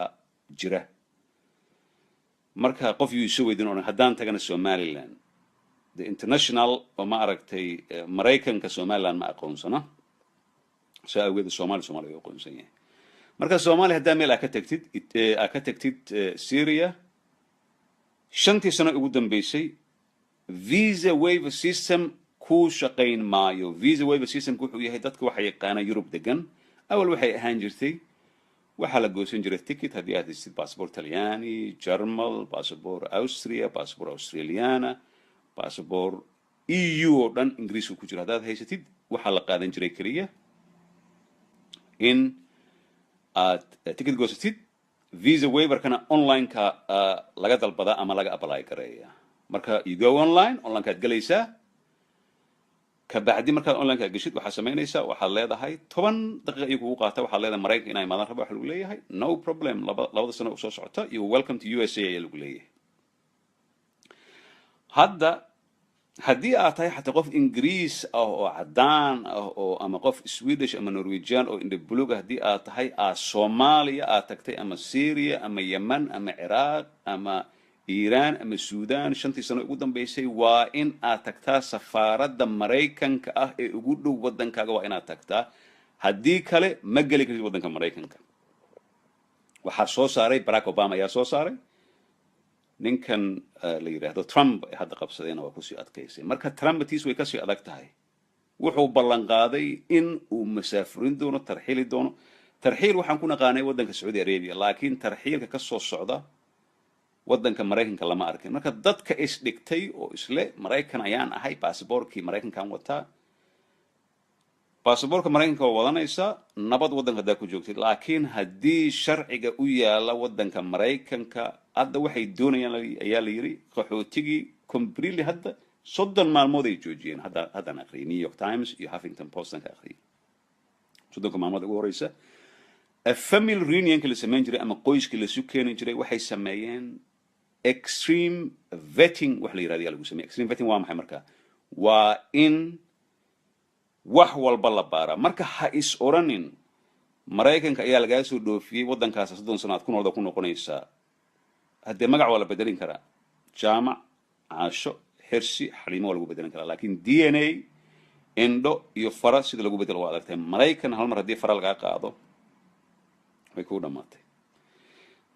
jira. marka qof yuu soo weydiin oo haddaan tagana Somaliland, the international oo ma aragtay Mareykanka Somaliland ma aqoonsana. saa awgeed Soomaaliya u aqoonsan yahay. marka Soomaaliya haddaa meel aad ka tagtid Syria 5 sano ugu dambeysay visa waiver system ku shaqayn maayo. visa waiver system wuxuu yahay dadka waxa yaqaana Europe degan awal waxay ahaan jirtay waxaa la goosan jiray ticket haddii aad haysatid passport Talyaani, German, passport Austria, passport Australiana, passport EU oo dhan Ingiriisku ku jira. haddaad haysatid waxaa la qaadan jiray kaliya in aad ticket goosatid. visa waiver-kana online-ka laga dalbada ama laga apply gareeya. marka you go online-kaad galaysaa. kabacdi markaad online-ka gashid waxaad samaynaysaa, waxaad leedahay 10 daqiiqo ayuu kugu qaata. waxaad leedahay Mareykanka inay imaadaan rabo waxa lagu leeyahay no problem. labada sano soo socota you welcome to USA ayaa lagu leeyahay. hadda haddii aad tahay xataa qof Ingiriis ah oo cadaan ah oo ama qof Swedish ama Norwegian oo indha buluug haddii aad tahay Soomaaliya aad tagtay ama Syria ama Yemen ama Iraq ama Iran ama Sudan 5 sano ugu dambeysay waa in aad tagtaa safaaradda Mareykanka ah ee ugu dhow wadankaaga. waa inaad tagtaa. haddii kale ma geli kartid wadanka Mareykanka. waxaa soo saaray Barack Obama ayaa soo saaray. ninkan la yiraahdo Trump hadda qabsadayna waa ku sii adkaysay. marka Trump tiis way ka sii adag tahay. wuxuu ballan qaaday in uu masaafurin doono, tarxiili doono. tarxiil waxaan ku naqaanay wadanka Saudi Arabia, laakiin tarxiilka ka soo socda wadanka Mareykanka lama arkin. marka dadka is dhigtay oo isle Mareykan ayaan ahay, passportkii Mareykankan wataa. passportka Mareykanka waa wadanaysaa nabad wadanka haddaa ku joogtid. laakiin haddii sharciga u yaala wadanka Mareykanka hadda waxay doonayaan ayaa la yiri qaxootigii completely hadda 30 maalmood ay joojiyeen. haddaan akhriyay New York Times iyo Huffington Post aan ka akhriyay 30 maalmood ugu horeysa. family reunion la sameyn jiray ama qoyskii la isu keeni jiray waxay sameeyeen extreme vetting wax la yiraahdo lagu sameeyay. extreme vetting waa maxay marka? waa in wax walba la baara. marka ha is oranin Mareykanka ayaa laga soo dhoofiyay wadankaas 30 sano aad ku noolda ku noqonaysaa. haddii magac waa la bedelin karaa. jaamac, caasho, xirsi, xaliimo waa lagu bedelin karaa. laakiin DNA, indho iyo fara sida lagu bedelo waa adagtay. Mareykan hal mar haddii fara laga qaado way ku dhamaatay.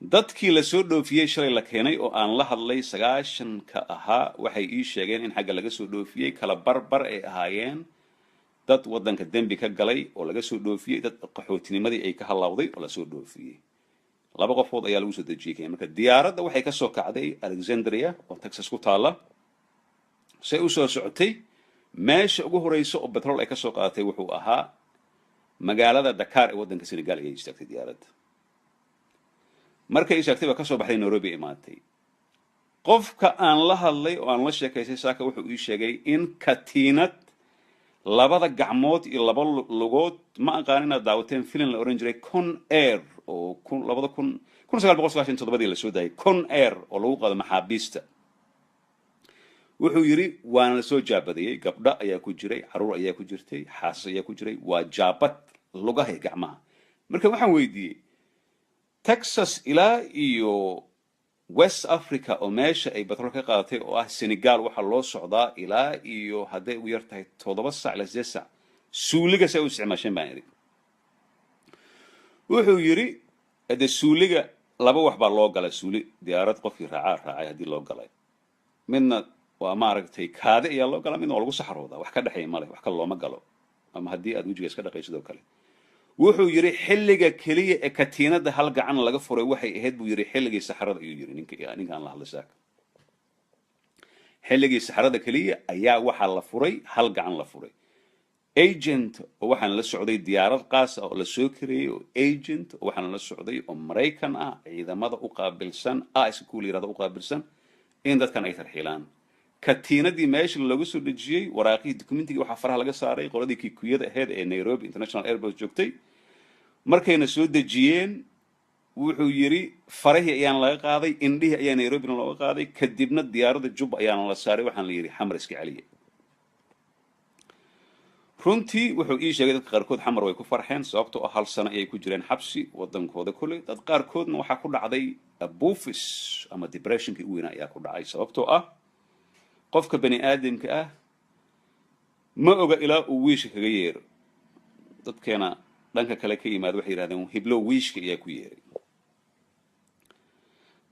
dadkii la soo dhoofiyey shalay la keenay oo aan la hadlay 9ka ahaa waxay ii sheegeen in xagga laga soo dhoofiyey kala barbar ay ahaayeen dad waddanka dembi ka galay oo laga soo dhoofiyey dad qaxootinimadii ay ka halawday oo la soo dhoofiyey 2 qofood ayaa lagu soo dejiyey marka diyaaradda waxay ka soo kacday Alexandria oo Texas ku taala say u soo socotay meesha ugu horeysa oo petrol ay ka soo qaadatay wuxuu ahaa magaalada Dakar ee waddanka Senegal ay istaagtay diyaaradda markay istaagtay ba ka soo baxday Nairobi imaatay qofka aan la hadlay oo aan la sheekaysay saaka wuxuu ii sheegay in katiinad labada gacmood iyo laba lugood ma aqaan inaad daawateen filim la oran jiray Con Air oo 1997 la soo daayay Con Air oo lagu qaado maxaabiista wuxuu yiri waan la soo jaabadayay gabdha ayaa ku jiray caruur ayaa ku jirtay xaasas ayaa ku jiray waa jaabad lugaha gacmaha marka waxaan weydiiyey Texas ilaa iyo West Africa oo meesha ay petrol ka qaadatay oo ah Senegal waxa loo socdaa ilaa iyo haday u yartahay 7 saac la 8 saac suuliga say u isticmaasheen baan yiri wuxuu yiri hada suuliga laba wax baa loo galay suuli diyaarad qofkii raacay hadii loo galay midna waa maaragtay kaade ayaa loo galay midna lagu saxarooda wax ka dhaxay male wax kale looma galo ama hadii aad wajiga iska dhaqaysid oo kale wuxuu yiri xilliga kaliya ee katiinada hal gacan laga furay waxay ahayd buu yiri xilligii saxarada ayuu yiri ninkaan la hadlay saaka xilligii saxarada kaliya ayaa waxa la furay hal gacan la furay agent oo waxaan la socday diyaarad qaas ah oo la soo kireeyay oo agent oo waxaan la socday oo Mareykan ah ciidamada u qaabilsan iskuul yiraahdo u qaabilsan in dadkan ay tarxiilaan katiinadii meesha lagu soo dejiyay waraaqii dokumentiga waxa faraha laga saaray qoladii kikuyada ahayd ee Nairobi International Airport joogtay markayna soo dejiyeen wuxuu yiri farahi ayaan laga qaaday indhihi ayaa Nairobi looga qaaday kadibna diyaaradda Jub ayaan la saaray waxaan la yiri xamar iska caliye runtii wuxuu ii sheegay dadka qaarkood xamar way ku farxeen sababtoo ah hal sano ay ku jireen xabsi wadankooda kulay dad qaarkoodna waxa ku dhacday buufis ama depression-kii weyn ayaa ku dhacay sababtoo ah qofka bani aadamka ah ma oga ilaa uu wiishka kaga yeero dadkeena dhanka kale ka yimaad waxay yiraahdeen hiblo wiishka ayaa ku yeeray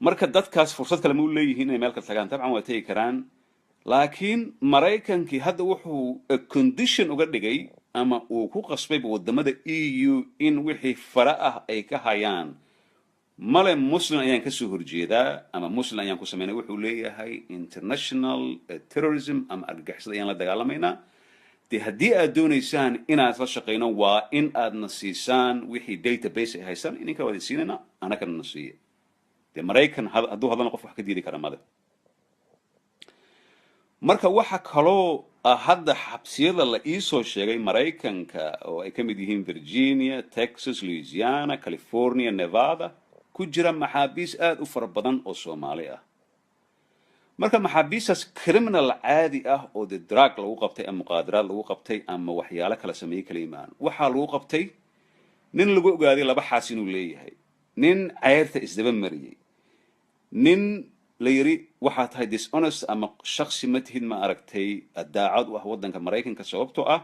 marka dadkaas fursad kale ma u leeyihiin inay meel ka tagaan tabcan way tagi karaan laakiin Mareykankii hadda wuxuu condition uga dhigay ama uu ku qasbay wadamada EU in wixii fara ah ay ka hayaan male muslim ayaan ka soo horjeedaa ama muslim ayaan ku sameynay wuxuu leeyahay international terrorism ama argagixisada ayaan la dagaalamayna haddii aad doonaysaan inaad la shaqeyno waa in aad na siisaan wixii database ay haysan ininka wada siinayna anagana na siiya Mareykan hadduu hadana qof wax ka diidi kara male marka waxa kaloo hadda xabsiyada la ii soo sheegay Mareykanka oo ay ka mid yihiin Virginia, Texas, Louisiana, California, Nevada ku jira maxaabiis aad u fara badan oo Soomaali ah marka maxaabiisaas criminal caadi ah oo drug lagu qabtay ama muqaadaraad lagu qabtay ama waxyaalo kala sameeyay kala imaan waxa lagu qabtay nin lagu ogaaday laba xaas inuu leeyahay nin ceyrta isdaba mariyay nin la yiri waxa tahay dishonest ama shakhsi ma tihid ma aragtay daacad u ah waddanka Mareykanka sababtoo ah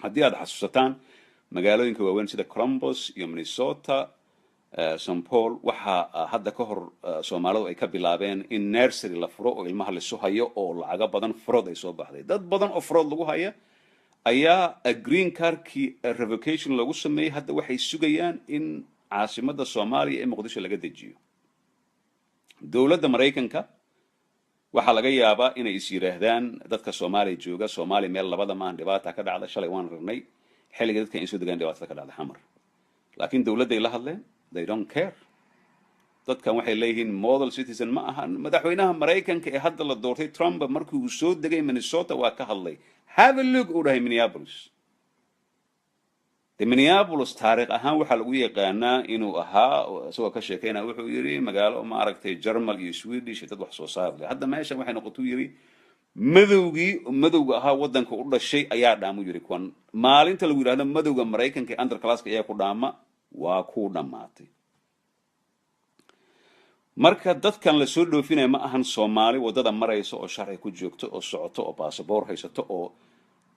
haddii aad xasuusataan magaalooyinka waaweyn sida Columbus iyo Minnesota St. Paul waxa hadda ka hor Soomaalidu ay ka bilaabeen in nursery la furo oo ilmaha la soo hayo oo lacaga badan furod ay soo baxday dad badan oo furod lagu haya ayaa green card-kii revocation lagu sameeyay hadda waxay sugayaan in caasimadda Soomaaliya ee Muqdisho laga dejiyo dawladda Mareykanka waxa laga yaabaa inay is yiraahdaan dadka Soomaaliya jooga Soomaaliya meel labada maan dhibaato ka dhacday shalay waan ragnay xilliga dadka in soo degaan dhibaato ka dhacday xamar laakiin dawladda ay la hadleen they don't care dadkan waxay leeyihiin model citizen ma ahan madaxweynaha Mareykanka ee hadda la doortay Trump markii uu soo degay Minnesota waa ka hadlay have a look oo dhahay Minneapolis Minneapolis taariikh ahaan waxa lagu yaqaanaa inuu ahaa soo ka sheekayna wuxuu yiri magaalo ma aragtay German iyo Swedish dad wax soo saar leh hadda meesha waxay noqotay yiri madowga ahaa wadanka u dhashay ayaa dhaamu yiri kuwan maalinta lagu yiraahdo madowga Mareykanka ee underclass-ka ayaa ku dhaama waa ku dhamaatay marka dadkan la soo dhoofinay ma ahan Soomaali wadada marayso oo sharci ku joogto oo socoto oo passport haysato oo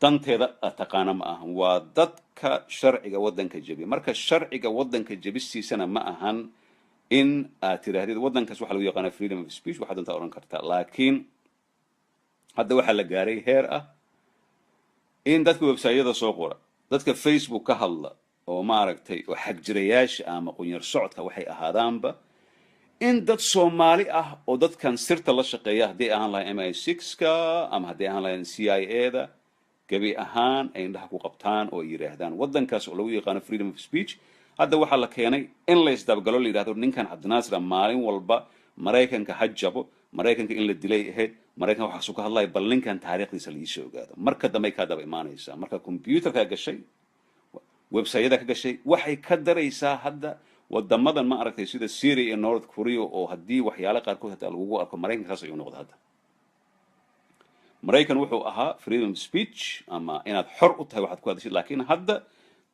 tanteeda taqaana ma ahan waa dadka sharciga wadanka jabi marka sharciga wadanka jabistiisana ma ahan in aad tirahdid waddankaas waxa lagu yaqaana freedom of speech waxaad doontaa oran kartaa, laakiin hadda waxaa la gaaray heer ah in dadka websayada soo qora, dadka Facebook ka hadla oo maaragtay oo xagjirayaasha ama qunyar socodka waxay ahaadaanba, in dad Soomaali ah oo dadkan sirta la shaqeeya haddii ahaan lahayn MI6ka ama haddii ahaan lahayn CIA-da gabi ahaan ay indhaha ku qabtaan oo yiraahdaan waddankaas oo lagu yaqaano freedom of speech. hadda waxaa la keenay in la isdabagalo la yidhahdo ninkan Cabdinaasir maalin walba Maraykanka ha jabo, Maraykanka in la dilay ahayd, Maraykanka waxaasuu ka hadlaya, bal ninkan taariikhdiisa la iisoo ogaado. marka dambe ka daba imaanaysaa, marka computerka gashay, websayada ka gashay, waxay ka daraysaa hadda wadamadan ma aragtay sida Syria iyo North Korea oo haddii waxyaalo qaarkood hataa lagu arko Maraykanka saas ayuu noqday. hadda Maraykan wuxuu ahaa freedom of speech ama inaad xor u tahay waxaad ku hadashid, laakiin hadda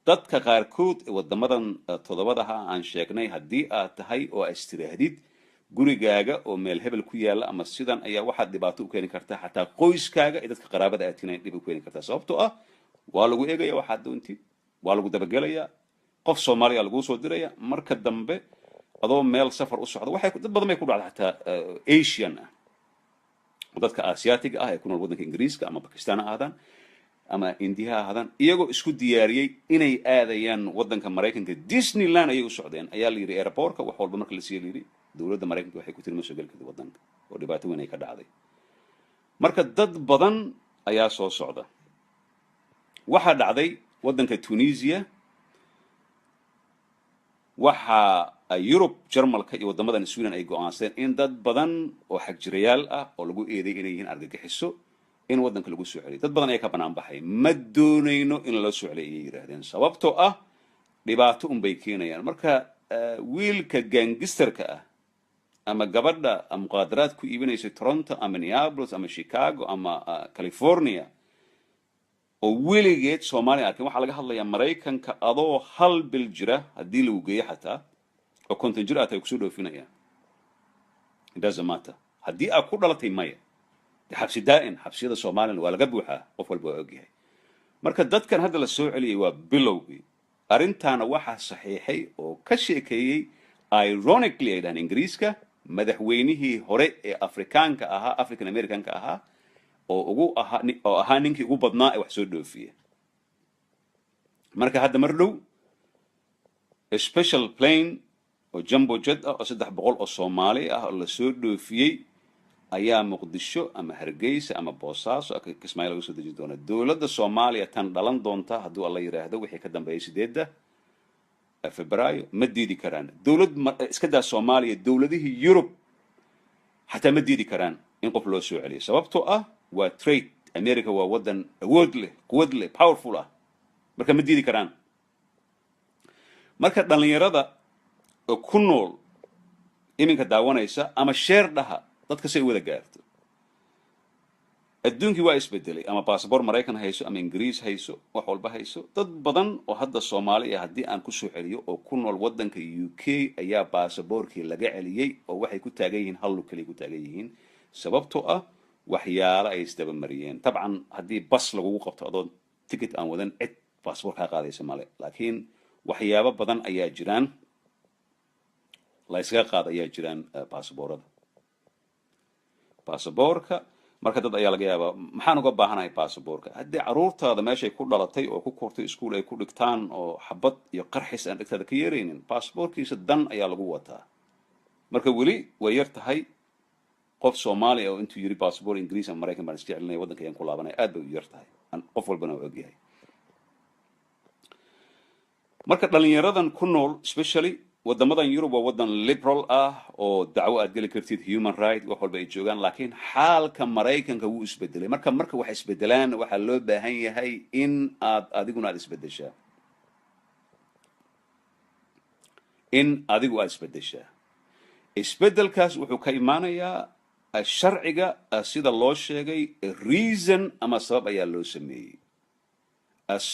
dadka qaarkood ee wadamadan todobadaha aan sheegnay haddii aad tahay oo istiraadid gurigaaga oo meel hebel ku yaala ama sidan ayaa waxaad dhibaato u keeni kartaa, xataa qoyskaaga iyo dadka qaraabada aad tihiin dhib u keeni kartaa, sababtoo ah waa lagu eegaya waxaad doontid, waa lagu dabagelayaa, qof Soomaaliya lagu soo diraya, marka dambe adoo meel safar u socda waxay dad badan bay ku dhacdaa xataa Asian ah, dadka Asiaatiga ah ee ku nool waddanka Ingiriiska ama Pakistan ahaadaan ama India ahaadaan, iyagoo isku diyaariyey inay aadayaan waddanka Maraykanka Disneyland ayay u socdeen, ayaa la yidhi airportka wax walba marka la sii yidhi dowladda Maraykanka waxay ku tiri ma soo geli kartid waddanka oo dhibaato weyn ay ka dhacday. marka dad badan ayaa soo socda. waxaa dhacday waddanka Tunisia, waxa Yurub, Jarmalka iyo wadamadan Sweden ay go'aansadeen in dad badan oo xagjirayaal ah oo lagu eeday inay yihiin argagixiso in waddanka lagu soo celiyo. dad badan ayaa ka banaan baxay, ma doonayno in la soo celiyo ayay yiraahdeen, sababtoo ah dhibaato un bay keenayaan. marka wiilka gangsterka ah ama gabadha muqaadaraad ku iibinaysa Toronto ama Minneapolis ama Chicago ama California oo weligeed Soomaaliya arkin, waxaa laga hadlayaa Maraykanka adoo hal bil jira haddii lagu geeyo xataa oo konton jir aad ay kusoo dhoofinayaan. it doesn't matter haddii aad ku dhalatay maya, xabsi daa'in, xabsiyada Soomaaliya waa laga buuxaa, qof walba waa ogyahay. marka dadkan hadda la soo celiyay waa bilowgii. arrintaana waxaa saxiixay oo ka sheekeeyey ironically ay dhahaan Ingiriiska madaxweynihii hore ee Afrikaanka ahaa, African Americanka ahaa oo ahaa ninkii ugu badnaa ee wax soo dhoofiya. marka hadda mar dhow special plane oo jumbo jet ah oo 300 oo Soomaali ah oo la soo dhoofiyey ayaa Muqdisho ama Hargeysa ama Boosaaso Kismaayo lagu soo dejin doona. dowladda Soomaaliya tan dhalan doonta hadduu alla yiraahdo wixii ka dambeeyay 8 Febraayo ma diidi karaan. dowlad iska daa Soomaaliya, dowladihii Yurub xataa ma diidi karaan in qof loo soo celiyo, sababtoo ah waa trade. America waa waddan awood leh, quwad leh, powerful ah, marka ma diidi karaan. marka dhalinyarada oo ku nool iminka daawanaysa ama sheer dhaha dadka say wada gaarto, adduunkii waa isbedelay, ama baasaboor Maraykan hayso ama Ingiriis hayso, wax walba hayso. dad badan oo hadda Soomaali ah haddii aan ku soo celiyo oo ku nool waddanka UK ayaa baasaboorkii laga celiyey oo waxay ku taagan yihiin hal lug kaliya ku taagan yihiin, sababtoo ah waxyaalo ay isdaba mariyeen. tabcan haddii bas lagugu qabto adoo ticket aan wadan cid baasaboor kaa qaadaysa male, laakiin waxyaabo badan ayaa jiraan la iskaga qaada ayaa jiraan baasaboorka. marka dad ayaa laga yaabaa maxaan uga baahanahay baasaboorka? haddii caruurtaada meeshay ku dhalatay oo ku kortay iskuul ay ku dhigtaan oo xabad iyo qarxis aan dhigtaada ka yeeraynin, baasaboorkiisa dan ayaa lagu wataa. marka weli way yar tahay qof Soomaali oo intuu yiri baasaboor Ingiriis ama Maraykan baan isticmaalayay waddanka ayaan ku laabanay, aad bay u yar tahay, qof walbana waa ogyahay. marka dhalinyaradan ku nool especially wadamadan Yurub waa waddan liberal ah oo dacwo aad geli kartid, human right, wax walba ay joogaan, laakiin xaalka Maraykanka wuu isbedelay. marka wax isbedelaan waxaa loo baahan yahay in adiguna aad isbedeshaa, isbedelkaas wuxuu ka imaanayaa sharciga sida loo sheegay reason ama sabab ayaa loo sameeyey.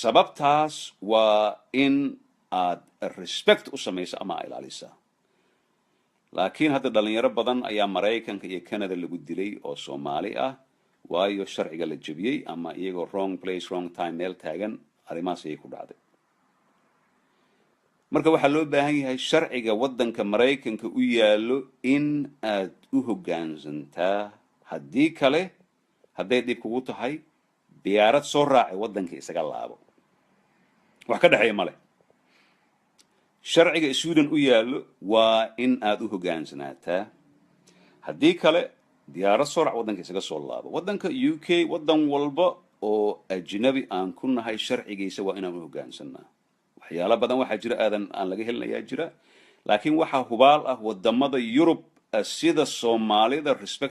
sababtaas waa in aad respect u samaysa ama ilaalisa. laakiin hadda dhalinyaro badan ayaa Maraykanka iyo Canada lagu dilay oo Soomaali ah waayo sharciga la jabiyey ama iyagoo wrong place wrong time meel taagan, arrimahaas ayay ku dhacday. marka waxaa loo baahan yahay sharciga waddanka maraykanka u yaallo in aad u hoggaansantaa. haddii kale hadday dhib kugu tahay diyaarad soo raacay waddanka isaga laabo, wax ka dhexeeya male. sharciga sweden u yaallo waa in aad u hoggaansanaataa, haddii kale diyaarad soo raac waddanka isaga soo laabo. waddanka UK, waddan walba oo ajnabi aan ku nahay sharcigiisa waa inaan u hoggaansanaa. waxyaalo badan waxaa jira aan laga helinayaa jira, laakiin waxaa hubaal ah wadamada Yurub sida Soomaalida respect